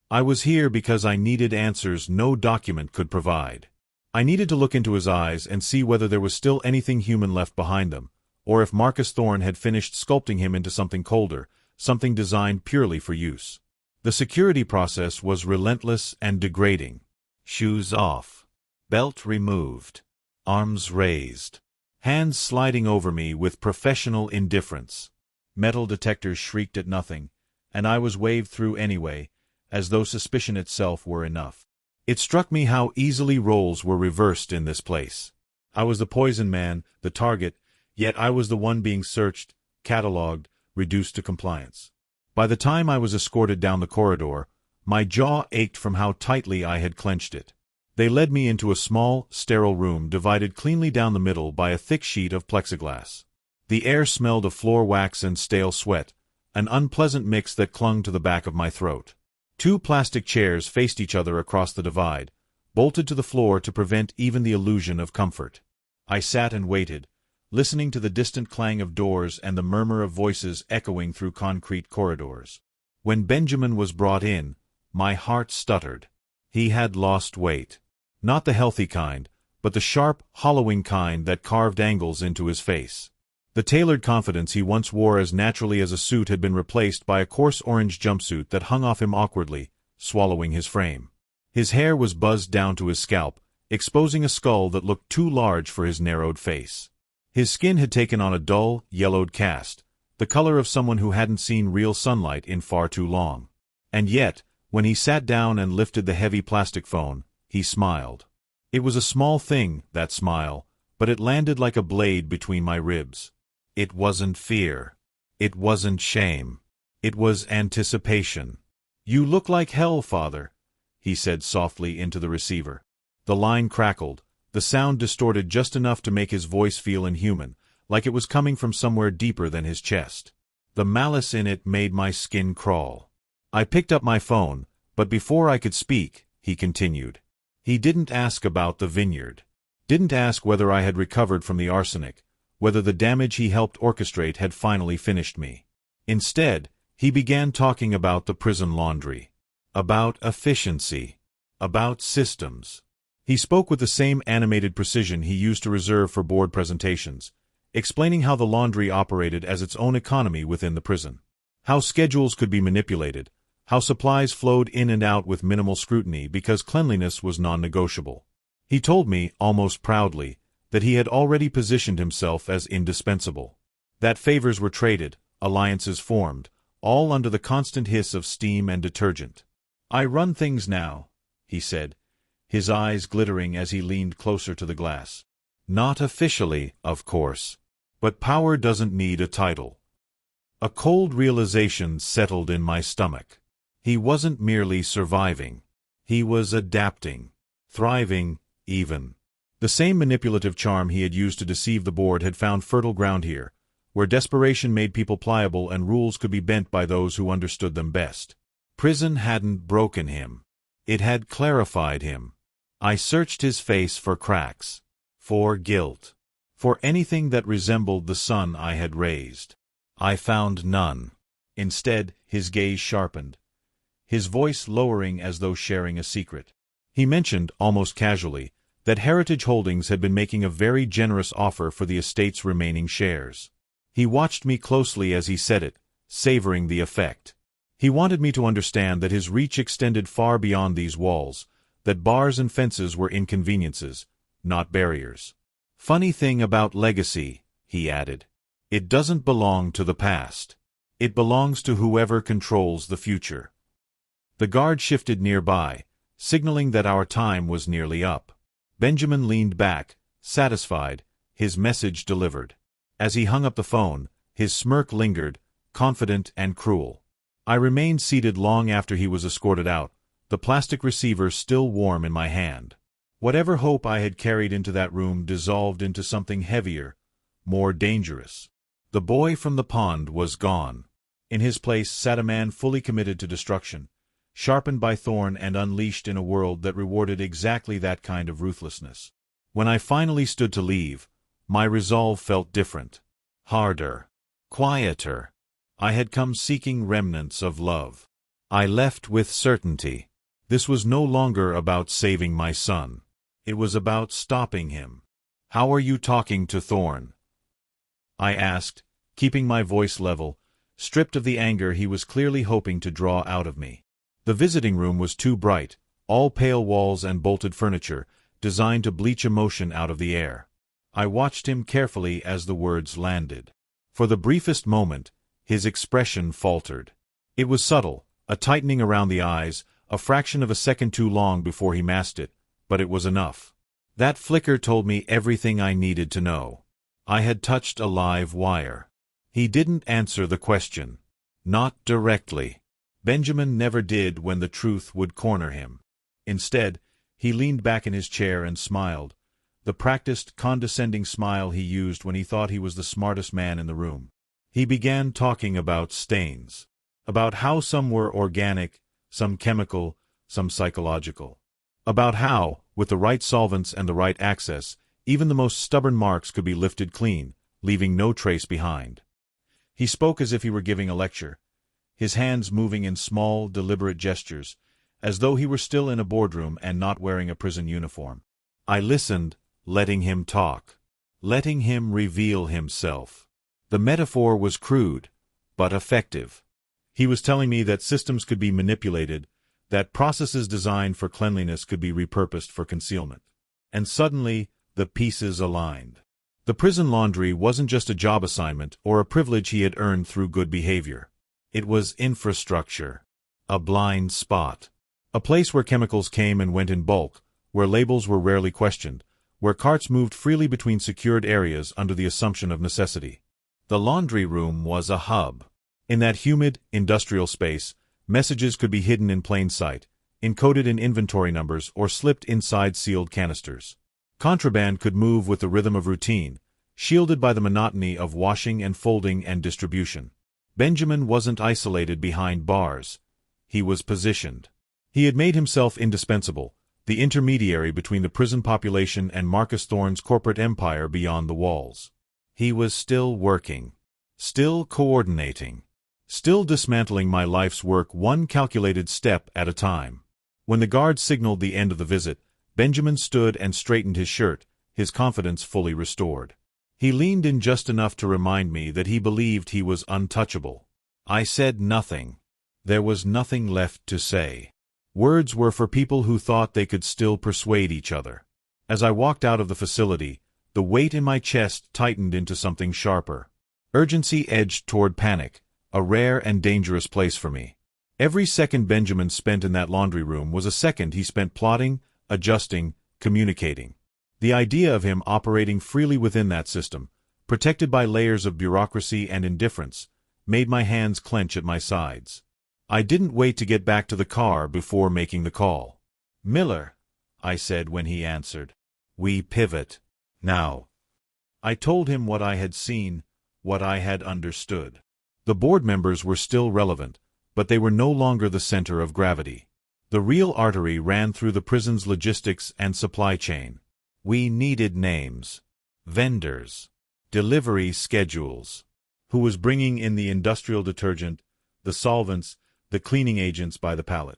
I was here because I needed answers no document could provide. I needed to look into his eyes and see whether there was still anything human left behind them, or if Marcus Thorne had finished sculpting him into something colder, something designed purely for use. The security process was relentless and degrading. Shoes off. Belt removed. Arms raised. Hands sliding over me with professional indifference. Metal detectors shrieked at nothing, and I was waved through anyway, as though suspicion itself were enough. It struck me how easily roles were reversed in this place. I was the poison man, the target, yet I was the one being searched, catalogued, reduced to compliance. By the time I was escorted down the corridor, my jaw ached from how tightly I had clenched it. They led me into a small, sterile room divided cleanly down the middle by a thick sheet of plexiglass. The air smelled of floor wax and stale sweat, an unpleasant mix that clung to the back of my throat. 2 plastic chairs faced each other across the divide, bolted to the floor to prevent even the illusion of comfort. I sat and waited, listening to the distant clang of doors and the murmur of voices echoing through concrete corridors. When Benjamin was brought in, my heart stuttered. He had lost weight. Not the healthy kind, but the sharp, hollowing kind that carved angles into his face. The tailored confidence he once wore as naturally as a suit had been replaced by a coarse orange jumpsuit that hung off him awkwardly, swallowing his frame. His hair was buzzed down to his scalp, exposing a skull that looked too large for his narrowed face. His skin had taken on a dull, yellowed cast, the color of someone who hadn't seen real sunlight in far too long. And yet, when he sat down and lifted the heavy plastic phone, he smiled. It was a small thing, that smile, but it landed like a blade between my ribs. It wasn't fear. It wasn't shame. It was anticipation. "You look like hell, Father," he said softly into the receiver. The line crackled, the sound distorted just enough to make his voice feel inhuman, like it was coming from somewhere deeper than his chest. The malice in it made my skin crawl. I picked up my phone, but before I could speak, he continued. He didn't ask about the vineyard. Didn't ask whether I had recovered from the arsenic, whether the damage he helped orchestrate had finally finished me. Instead, he began talking about the prison laundry. About efficiency. About systems. He spoke with the same animated precision he used to reserve for board presentations, explaining how the laundry operated as its own economy within the prison. How schedules could be manipulated, how supplies flowed in and out with minimal scrutiny because cleanliness was non-negotiable. He told me, almost proudly, that he had already positioned himself as indispensable. That favors were traded, alliances formed, all under the constant hiss of steam and detergent. "I run things now," he said, his eyes glittering as he leaned closer to the glass. "Not officially, of course. But power doesn't need a title." A cold realization settled in my stomach. He wasn't merely surviving. He was adapting. Thriving, even. The same manipulative charm he had used to deceive the board had found fertile ground here, where desperation made people pliable and rules could be bent by those who understood them best. Prison hadn't broken him. It had clarified him. I searched his face for cracks. For guilt. For anything that resembled the son I had raised. I found none. Instead, his gaze sharpened, his voice lowering as though sharing a secret. He mentioned, almost casually, that Heritage Holdings had been making a very generous offer for the estate's remaining shares. He watched me closely as he said it, savoring the effect. He wanted me to understand that his reach extended far beyond these walls, that bars and fences were inconveniences, not barriers. "Funny thing about legacy," he added. "It doesn't belong to the past. It belongs to whoever controls the future." The guard shifted nearby, signaling that our time was nearly up. Benjamin leaned back, satisfied, his message delivered. As he hung up the phone, his smirk lingered, confident and cruel. I remained seated long after he was escorted out, the plastic receiver still warm in my hand. Whatever hope I had carried into that room dissolved into something heavier, more dangerous. The boy from the pond was gone. In his place sat a man fully committed to destruction, sharpened by thorn and unleashed in a world that rewarded exactly that kind of ruthlessness. When I finally stood to leave, my resolve felt different. Harder. Quieter. I had come seeking remnants of love. I left with certainty. This was no longer about saving my son. It was about stopping him. "How are you talking to Thorn?" I asked, keeping my voice level, stripped of the anger he was clearly hoping to draw out of me. The visiting room was too bright, all pale walls and bolted furniture, designed to bleach emotion out of the air. I watched him carefully as the words landed. For the briefest moment, his expression faltered. It was subtle, a tightening around the eyes, a fraction of a second too long before he masked it, but it was enough. That flicker told me everything I needed to know. I had touched a live wire. He didn't answer the question. Not directly. Benjamin never did when the truth would corner him. Instead, he leaned back in his chair and smiled, the practiced, condescending smile he used when he thought he was the smartest man in the room. He began talking about stains, about how some were organic, some chemical, some psychological, about how, with the right solvents and the right access, even the most stubborn marks could be lifted clean, leaving no trace behind. He spoke as if he were giving a lecture, his hands moving in small, deliberate gestures, as though he were still in a boardroom and not wearing a prison uniform. I listened, letting him talk, letting him reveal himself. The metaphor was crude, but effective. He was telling me that systems could be manipulated, that processes designed for cleanliness could be repurposed for concealment. And suddenly, the pieces aligned. The prison laundry wasn't just a job assignment or a privilege he had earned through good behavior. It was infrastructure, a blind spot, a place where chemicals came and went in bulk, where labels were rarely questioned, where carts moved freely between secured areas under the assumption of necessity. The laundry room was a hub. In that humid, industrial space, messages could be hidden in plain sight, encoded in inventory numbers or slipped inside sealed canisters. Contraband could move with the rhythm of routine, shielded by the monotony of washing and folding and distribution. Benjamin wasn't isolated behind bars. He was positioned. He had made himself indispensable, the intermediary between the prison population and Marcus Thorne's corporate empire beyond the walls. He was still working, still coordinating, still dismantling my life's work one calculated step at a time. When the guard signaled the end of the visit, Benjamin stood and straightened his shirt, his confidence fully restored. He leaned in just enough to remind me that he believed he was untouchable. I said nothing. There was nothing left to say. Words were for people who thought they could still persuade each other. As I walked out of the facility, the weight in my chest tightened into something sharper. Urgency edged toward panic, a rare and dangerous place for me. Every second Benjamin spent in that laundry room was a second he spent plotting, adjusting, communicating. The idea of him operating freely within that system, protected by layers of bureaucracy and indifference, made my hands clench at my sides. I didn't wait to get back to the car before making the call. "Miller," I said when he answered. "We pivot. Now." I told him what I had seen, what I had understood. The board members were still relevant, but they were no longer the center of gravity. The real artery ran through the prison's logistics and supply chain. We needed names, vendors, delivery schedules. Who was bringing in the industrial detergent, the solvents, the cleaning agents by the pallet?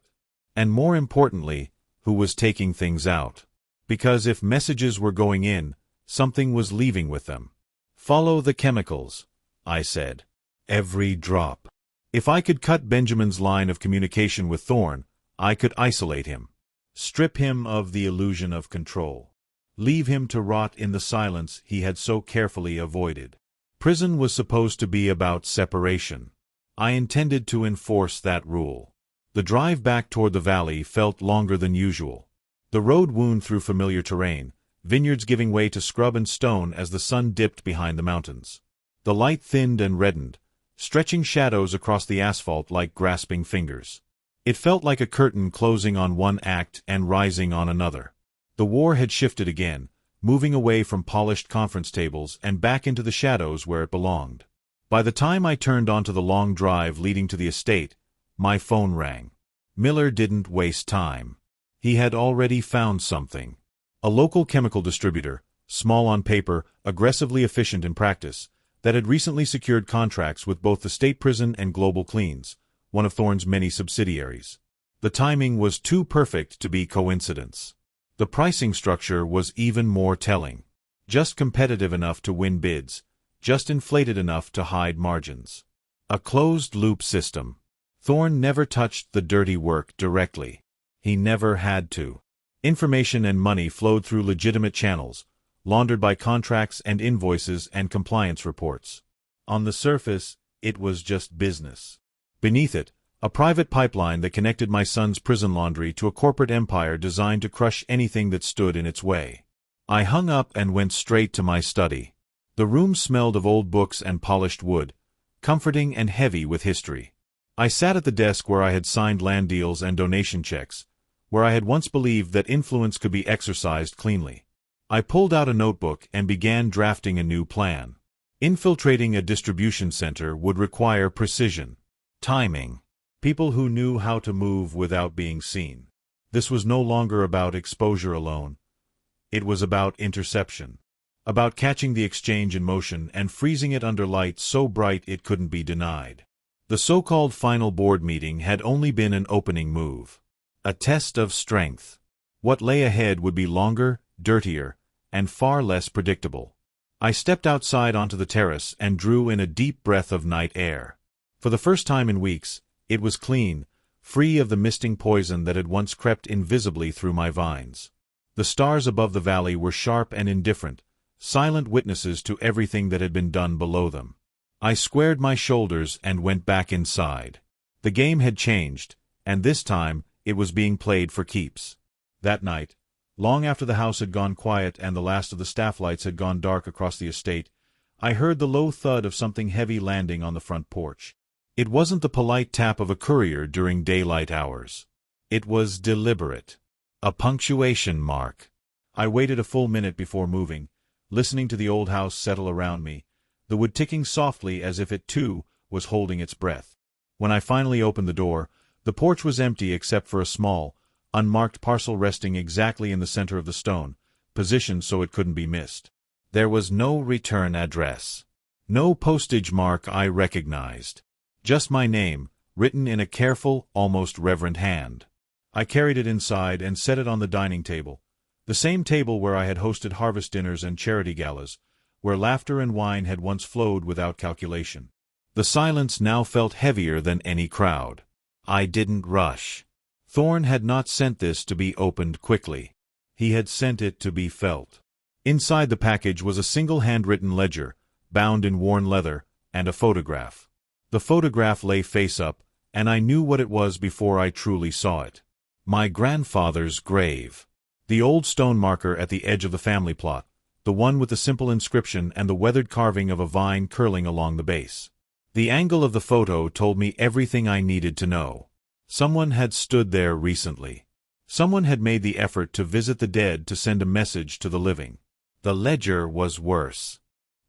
And more importantly, who was taking things out? Because if messages were going in, something was leaving with them. "Follow the chemicals," I said. "Every drop." If I could cut Benjamin's line of communication with Thorne, I could isolate him, strip him of the illusion of control, leave him to rot in the silence he had so carefully avoided. Prison was supposed to be about separation. I intended to enforce that rule. The drive back toward the valley felt longer than usual. The road wound through familiar terrain, vineyards giving way to scrub and stone as the sun dipped behind the mountains. The light thinned and reddened, stretching shadows across the asphalt like grasping fingers. It felt like a curtain closing on one act and rising on another. The war had shifted again, moving away from polished conference tables and back into the shadows where it belonged. By the time I turned onto the long drive leading to the estate, my phone rang. Miller didn't waste time. He had already found something. A local chemical distributor, small on paper, aggressively efficient in practice, that had recently secured contracts with both the state prison and Global Cleans, one of Thorne's many subsidiaries. The timing was too perfect to be coincidence. The pricing structure was even more telling. Just competitive enough to win bids, just inflated enough to hide margins. A closed-loop system. Thorne never touched the dirty work directly. He never had to. Information and money flowed through legitimate channels, laundered by contracts and invoices and compliance reports. On the surface, it was just business. Beneath it, a private pipeline that connected my son's prison laundry to a corporate empire designed to crush anything that stood in its way. I hung up and went straight to my study. The room smelled of old books and polished wood, comforting and heavy with history. I sat at the desk where I had signed land deals and donation checks, where I had once believed that influence could be exercised cleanly. I pulled out a notebook and began drafting a new plan. Infiltrating a distribution center would require precision, timing, people who knew how to move without being seen. This was no longer about exposure alone. It was about interception, about catching the exchange in motion and freezing it under light so bright it couldn't be denied. The so-called final board meeting had only been an opening move, a test of strength. What lay ahead would be longer, dirtier, and far less predictable. I stepped outside onto the terrace and drew in a deep breath of night air. For the first time in weeks, it was clean, free of the misting poison that had once crept invisibly through my vines. The stars above the valley were sharp and indifferent, silent witnesses to everything that had been done below them. I squared my shoulders and went back inside. The game had changed, and this time it was being played for keeps. That night, long after the house had gone quiet and the last of the staff lights had gone dark across the estate, I heard the low thud of something heavy landing on the front porch. It wasn't the polite tap of a courier during daylight hours. It was deliberate. A punctuation mark. I waited a full minute before moving, listening to the old house settle around me, the wood ticking softly as if it, too, was holding its breath. When I finally opened the door, the porch was empty except for a small, unmarked parcel resting exactly in the center of the stone, positioned so it couldn't be missed. There was no return address. No postage mark I recognized. Just my name, written in a careful, almost reverent hand. I carried it inside and set it on the dining table, the same table where I had hosted harvest dinners and charity galas, where laughter and wine had once flowed without calculation. The silence now felt heavier than any crowd. I didn't rush. Thorne had not sent this to be opened quickly. He had sent it to be felt. Inside the package was a single handwritten ledger, bound in worn leather, and a photograph. The photograph lay face up, and I knew what it was before I truly saw it. My grandfather's grave. The old stone marker at the edge of the family plot, the one with the simple inscription and the weathered carving of a vine curling along the base. The angle of the photo told me everything I needed to know. Someone had stood there recently. Someone had made the effort to visit the dead to send a message to the living. The ledger was worse.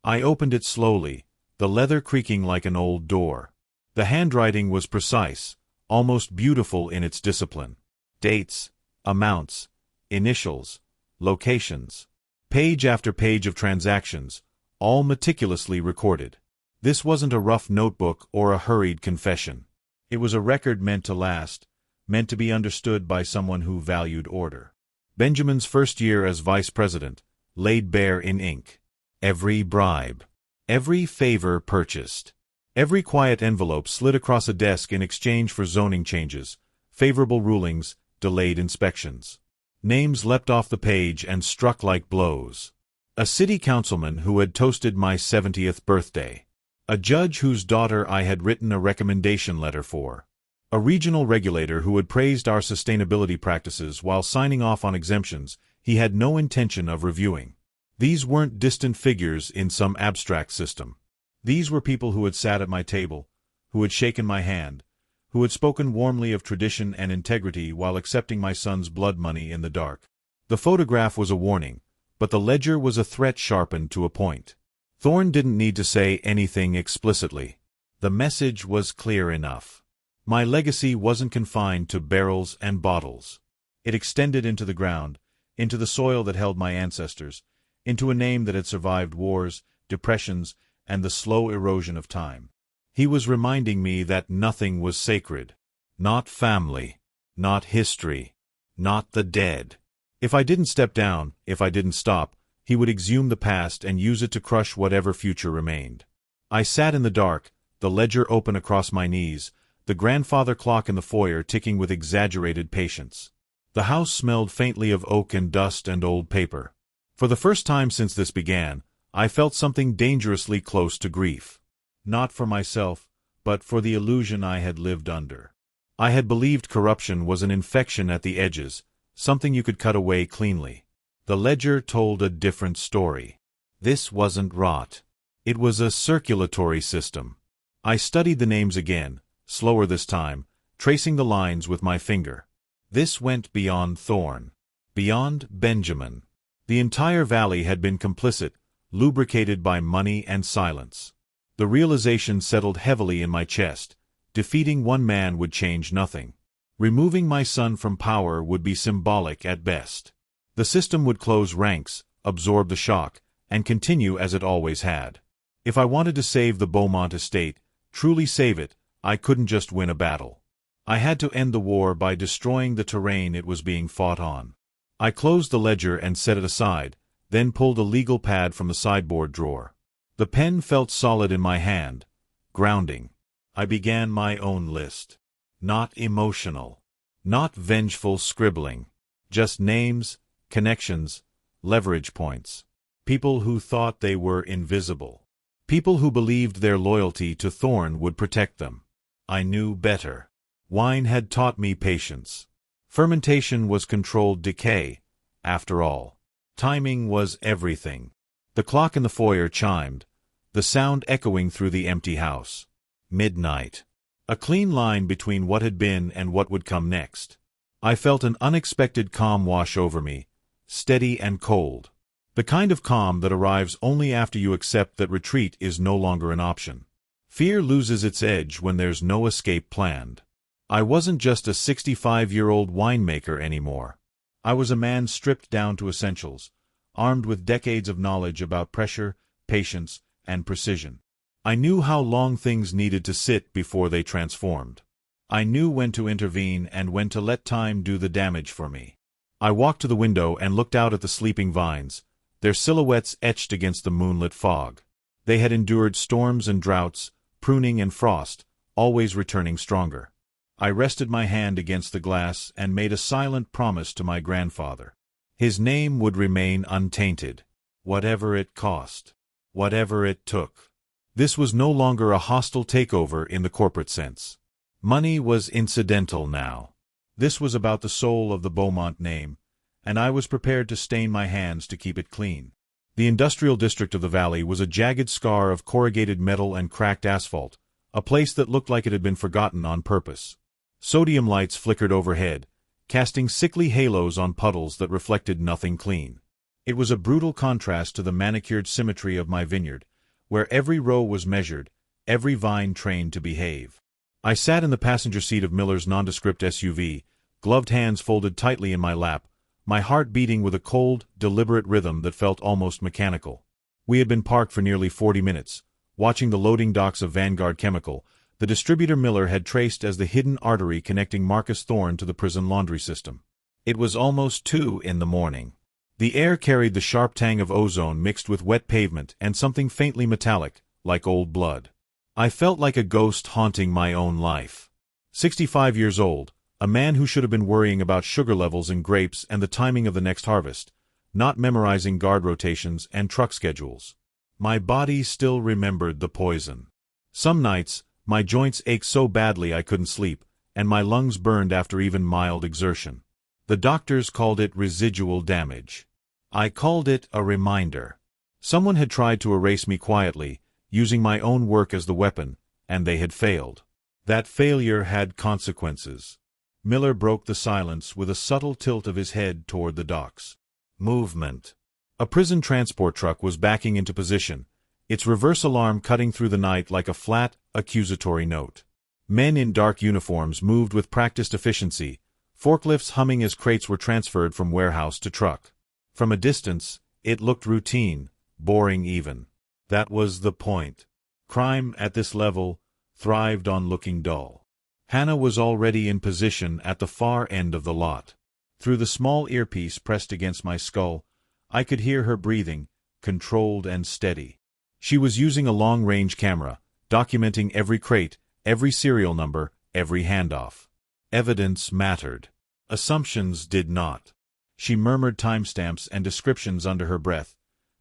I opened it slowly, the leather creaking like an old door. The handwriting was precise, almost beautiful in its discipline. Dates, amounts, initials, locations. Page after page of transactions, all meticulously recorded. This wasn't a rough notebook or a hurried confession. It was a record meant to last, meant to be understood by someone who valued order. Benjamin's first year as vice president, laid bare in ink. Every bribe. Every favor purchased. Every quiet envelope slid across a desk in exchange for zoning changes, favorable rulings, delayed inspections. Names leapt off the page and struck like blows. A city councilman who had toasted my 70th birthday. A judge whose daughter I had written a recommendation letter for. A regional regulator who had praised our sustainability practices while signing off on exemptions he had no intention of reviewing. These weren't distant figures in some abstract system. These were people who had sat at my table, who had shaken my hand, who had spoken warmly of tradition and integrity while accepting my son's blood money in the dark. The photograph was a warning, but the ledger was a threat sharpened to a point. Thorne didn't need to say anything explicitly. The message was clear enough. My legacy wasn't confined to barrels and bottles. It extended into the ground, into the soil that held my ancestors, into a name that had survived wars, depressions, and the slow erosion of time. He was reminding me that nothing was sacred. Not family. Not history. Not the dead. If I didn't step down, if I didn't stop, he would exhume the past and use it to crush whatever future remained. I sat in the dark, the ledger open across my knees, the grandfather clock in the foyer ticking with exaggerated patience. The house smelled faintly of oak and dust and old paper. For the first time since this began, I felt something dangerously close to grief. Not for myself, but for the illusion I had lived under. I had believed corruption was an infection at the edges, something you could cut away cleanly. The ledger told a different story. This wasn't rot. It was a circulatory system. I studied the names again, slower this time, tracing the lines with my finger. This went beyond Thorne. Beyond Benjamin. The entire valley had been complicit, lubricated by money and silence. The realization settled heavily in my chest. Defeating one man would change nothing. Removing my son from power would be symbolic at best. The system would close ranks, absorb the shock, and continue as it always had. If I wanted to save the Beaumont estate, truly save it, I couldn't just win a battle. I had to end the war by destroying the terrain it was being fought on. I closed the ledger and set it aside, then pulled a legal pad from the sideboard drawer. The pen felt solid in my hand, grounding. I began my own list. Not emotional. Not vengeful scribbling. Just names, connections, leverage points. People who thought they were invisible. People who believed their loyalty to Thorne would protect them. I knew better. Wine had taught me patience. Fermentation was controlled decay, after all. Timing was everything. The clock in the foyer chimed, the sound echoing through the empty house. Midnight. A clean line between what had been and what would come next. I felt an unexpected calm wash over me, steady and cold. The kind of calm that arrives only after you accept that retreat is no longer an option. Fear loses its edge when there's no escape planned. I wasn't just a 65-year-old winemaker anymore. I was a man stripped down to essentials, armed with decades of knowledge about pressure, patience, and precision. I knew how long things needed to sit before they transformed. I knew when to intervene and when to let time do the damage for me. I walked to the window and looked out at the sleeping vines, their silhouettes etched against the moonlit fog. They had endured storms and droughts, pruning and frost, always returning stronger. I rested my hand against the glass and made a silent promise to my grandfather. His name would remain untainted, whatever it cost, whatever it took. This was no longer a hostile takeover in the corporate sense. Money was incidental now. This was about the soul of the Beaumont name, and I was prepared to stain my hands to keep it clean. The industrial district of the valley was a jagged scar of corrugated metal and cracked asphalt, a place that looked like it had been forgotten on purpose. Sodium lights flickered overhead, casting sickly halos on puddles that reflected nothing clean. It was a brutal contrast to the manicured symmetry of my vineyard, where every row was measured, every vine trained to behave. I sat in the passenger seat of Miller's nondescript SUV, gloved hands folded tightly in my lap, my heart beating with a cold, deliberate rhythm that felt almost mechanical. We had been parked for nearly 40 minutes, watching the loading docks of Vanguard Chemical, the distributor Miller had traced as the hidden artery connecting Marcus Thorne to the prison laundry system. It was almost 2 in the morning. The air carried the sharp tang of ozone mixed with wet pavement and something faintly metallic, like old blood. I felt like a ghost haunting my own life. 65 years old, a man who should have been worrying about sugar levels in grapes and the timing of the next harvest, not memorizing guard rotations and truck schedules. My body still remembered the poison. Some nights, my joints ached so badly I couldn't sleep, and my lungs burned after even mild exertion. The doctors called it residual damage. I called it a reminder. Someone had tried to erase me quietly, using my own work as the weapon, and they had failed. That failure had consequences. Miller broke the silence with a subtle tilt of his head toward the docks. Movement. A prison transport truck was backing into position, its reverse alarm cutting through the night like a flat, accusatory note. Men in dark uniforms moved with practiced efficiency, forklifts humming as crates were transferred from warehouse to truck. From a distance, it looked routine, boring even. That was the point. Crime at this level thrived on looking dull. Hannah was already in position at the far end of the lot. Through the small earpiece pressed against my skull, I could hear her breathing, controlled and steady. She was using a long-range camera, documenting every crate, every serial number, every handoff. Evidence mattered. Assumptions did not. She murmured timestamps and descriptions under her breath,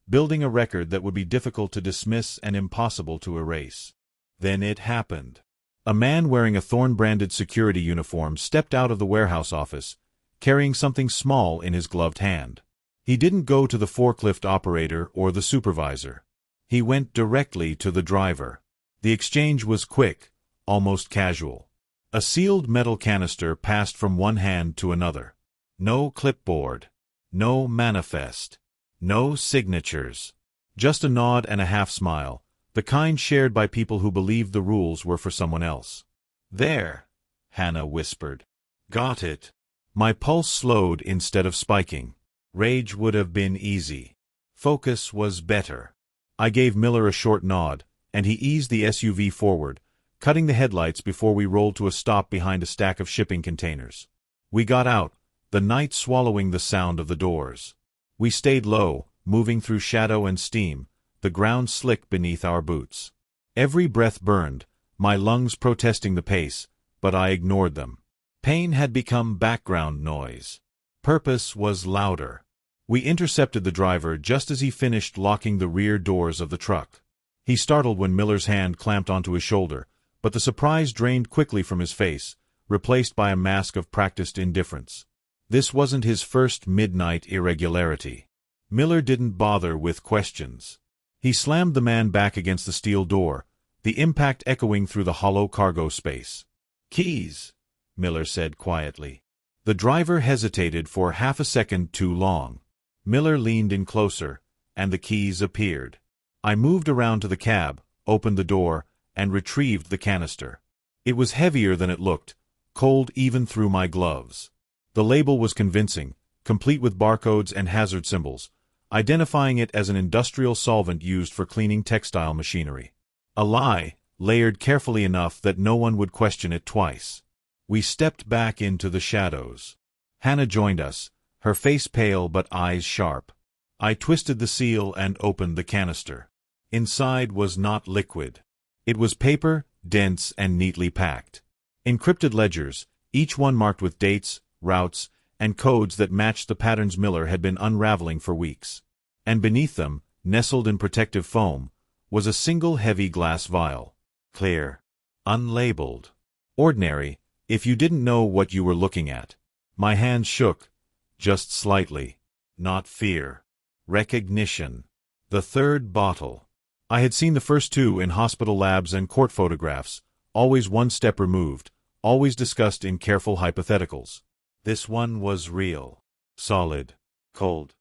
building a record that would be difficult to dismiss and impossible to erase. Then it happened. A man wearing a Thorne-branded security uniform stepped out of the warehouse office, carrying something small in his gloved hand. He didn't go to the forklift operator or the supervisor. He went directly to the driver. The exchange was quick, almost casual. A sealed metal canister passed from one hand to another. No clipboard. No manifest. No signatures. Just a nod and a half-smile, the kind shared by people who believed the rules were for someone else. "There," Hannah whispered. "Got it." My pulse slowed instead of spiking. Rage would have been easy. Focus was better. I gave Miller a short nod, and he eased the SUV forward, cutting the headlights before we rolled to a stop behind a stack of shipping containers. We got out, the night swallowing the sound of the doors. We stayed low, moving through shadow and steam, the ground slick beneath our boots. Every breath burned, my lungs protesting the pace, but I ignored them. Pain had become background noise. Purpose was louder. We intercepted the driver just as he finished locking the rear doors of the truck. He startled when Miller's hand clamped onto his shoulder, but the surprise drained quickly from his face, replaced by a mask of practiced indifference. This wasn't his first midnight irregularity. Miller didn't bother with questions. He slammed the man back against the steel door, the impact echoing through the hollow cargo space. "Keys," Miller said quietly. The driver hesitated for half a second too long. Miller leaned in closer, and the keys appeared. I moved around to the cab, opened the door, and retrieved the canister. It was heavier than it looked, cold even through my gloves. The label was convincing, complete with barcodes and hazard symbols, identifying it as an industrial solvent used for cleaning textile machinery. A lie, layered carefully enough that no one would question it twice. We stepped back into the shadows. Hannah joined us, her face pale but eyes sharp. I twisted the seal and opened the canister. Inside was not liquid. It was paper, dense and neatly packed. Encrypted ledgers, each one marked with dates, routes, and codes that matched the patterns Miller had been unraveling for weeks. And beneath them, nestled in protective foam, was a single heavy glass vial. Clear. Unlabeled. Ordinary, if you didn't know what you were looking at. My hands shook, just slightly. Not fear. Recognition. The third bottle. I had seen the first two in hospital labs and court photographs, always one step removed, always discussed in careful hypotheticals. This one was real. Solid. Cold.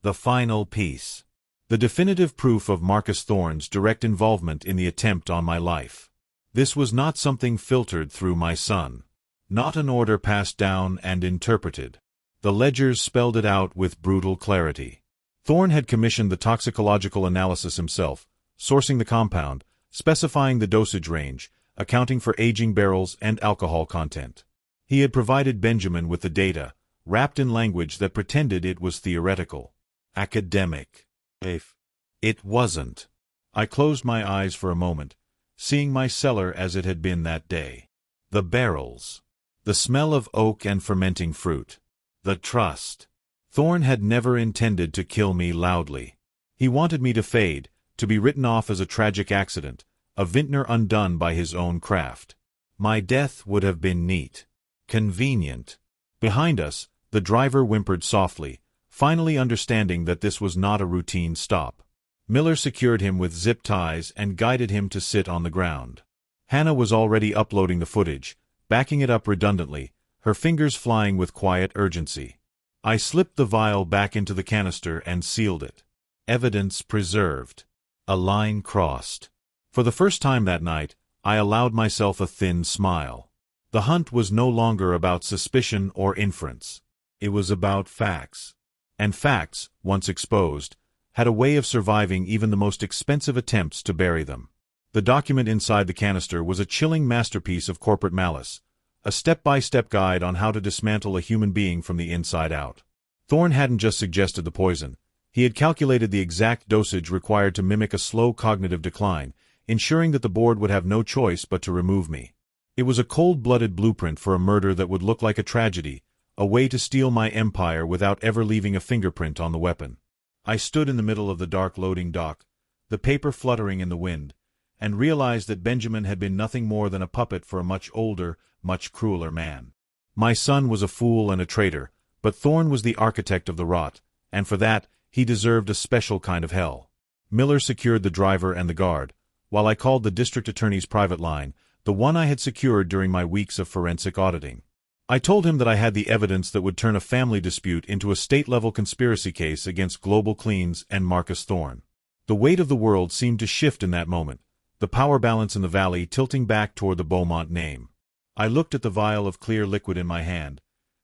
The final piece. The definitive proof of Marcus Thorne's direct involvement in the attempt on my life. This was not something filtered through my son. Not an order passed down and interpreted. The ledgers spelled it out with brutal clarity. Thorne had commissioned the toxicological analysis himself, sourcing the compound, specifying the dosage range, accounting for aging barrels and alcohol content. He had provided Benjamin with the data, wrapped in language that pretended it was theoretical. Academic. It wasn't. I closed my eyes for a moment, seeing my cellar as it had been that day. The barrels. The smell of oak and fermenting fruit. The trust. Thorne had never intended to kill me loudly. He wanted me to fade, to be written off as a tragic accident, a vintner undone by his own craft. My death would have been neat. Convenient. Behind us, the driver whimpered softly, finally understanding that this was not a routine stop. Miller secured him with zip ties and guided him to sit on the ground. Hannah was already uploading the footage, backing it up redundantly, her fingers flying with quiet urgency. I slipped the vial back into the canister and sealed it. Evidence preserved. A line crossed. For the first time that night, I allowed myself a thin smile. The hunt was no longer about suspicion or inference. It was about facts. And facts, once exposed, had a way of surviving even the most expensive attempts to bury them. The document inside the canister was a chilling masterpiece of corporate malice, a step-by-step guide on how to dismantle a human being from the inside out. Thorne hadn't just suggested the poison. He had calculated the exact dosage required to mimic a slow cognitive decline, ensuring that the board would have no choice but to remove me. It was a cold-blooded blueprint for a murder that would look like a tragedy, a way to steal my empire without ever leaving a fingerprint on the weapon. I stood in the middle of the dark loading dock, the paper fluttering in the wind, and realized that Benjamin had been nothing more than a puppet for a much older, much crueler man. My son was a fool and a traitor, but Thorne was the architect of the rot, and for that, he deserved a special kind of hell. Miller secured the driver and the guard, while I called the district attorney's private line, the one I had secured during my weeks of forensic auditing. I told him that I had the evidence that would turn a family dispute into a state-level conspiracy case against Global Cleans and Marcus Thorne. The weight of the world seemed to shift in that moment, the power balance in the valley tilting back toward the Beaumont name. I looked at the vial of clear liquid in my hand,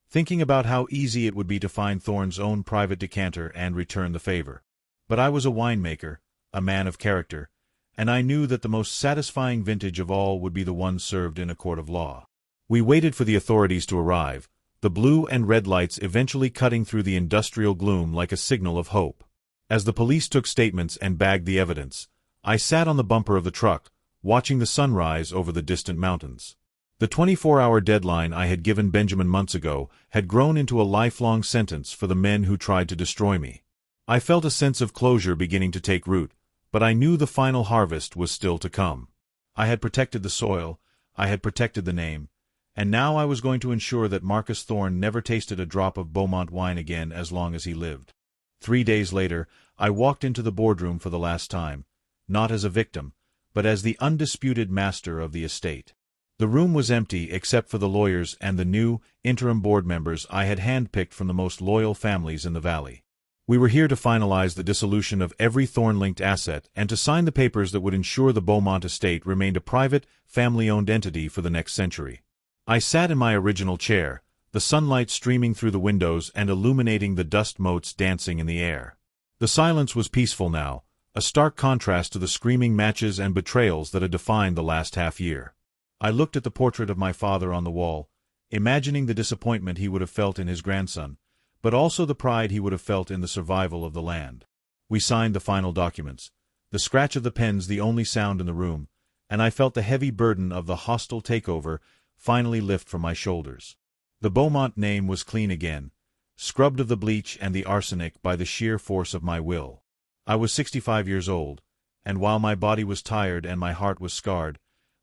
thinking about how easy it would be to find Thorne's own private decanter and return the favor. But I was a winemaker, a man of character, and I knew that the most satisfying vintage of all would be the one served in a court of law. We waited for the authorities to arrive, the blue and red lights eventually cutting through the industrial gloom like a signal of hope. As the police took statements and bagged the evidence, I sat on the bumper of the truck, watching the sun rise over the distant mountains. The 24-hour deadline I had given Benjamin months ago had grown into a lifelong sentence for the men who tried to destroy me. I felt a sense of closure beginning to take root, but I knew the final harvest was still to come. I had protected the soil, I had protected the name, and now I was going to ensure that Marcus Thorne never tasted a drop of Beaumont wine again as long as he lived. 3 days later, I walked into the boardroom for the last time, not as a victim, but as the undisputed master of the estate. The room was empty except for the lawyers and the new, interim board members I had handpicked from the most loyal families in the valley. We were here to finalize the dissolution of every Thorne-linked asset and to sign the papers that would ensure the Beaumont estate remained a private, family-owned entity for the next century. I sat in my original chair, the sunlight streaming through the windows and illuminating the dust motes dancing in the air. The silence was peaceful now, a stark contrast to the screaming matches and betrayals that had defined the last half-year. I looked at the portrait of my father on the wall, imagining the disappointment he would have felt in his grandson, but also the pride he would have felt in the survival of the land. We signed the final documents, the scratch of the pens the only sound in the room, and I felt the heavy burden of the hostile takeover finally lift from my shoulders. The Beaumont name was clean again, scrubbed of the bleach and the arsenic by the sheer force of my will. I was 65 years old, and while my body was tired and my heart was scarred,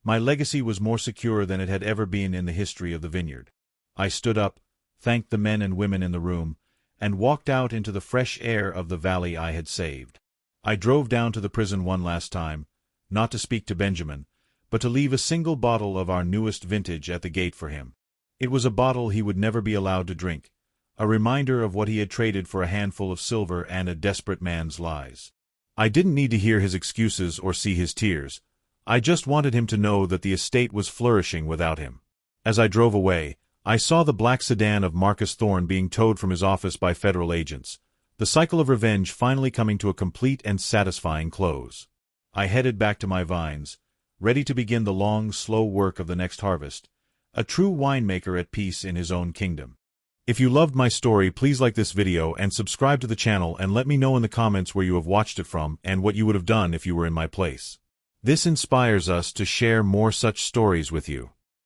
my legacy was more secure than it had ever been in the history of the vineyard. I stood up, thanked the men and women in the room, and walked out into the fresh air of the valley I had saved. I drove down to the prison one last time, not to speak to Benjamin, but to leave a single bottle of our newest vintage at the gate for him. It was a bottle he would never be allowed to drink, a reminder of what he had traded for a handful of silver and a desperate man's lies. I didn't need to hear his excuses or see his tears. I just wanted him to know that the estate was flourishing without him. As I drove away, I saw the black sedan of Marcus Thorne being towed from his office by federal agents, the cycle of revenge finally coming to a complete and satisfying close. I headed back to my vines, ready to begin the long, slow work of the next harvest, a true winemaker at peace in his own kingdom. If you loved my story, please like this video and subscribe to the channel and let me know in the comments where you have watched it from and what you would have done if you were in my place. This inspires us to share more such stories with you.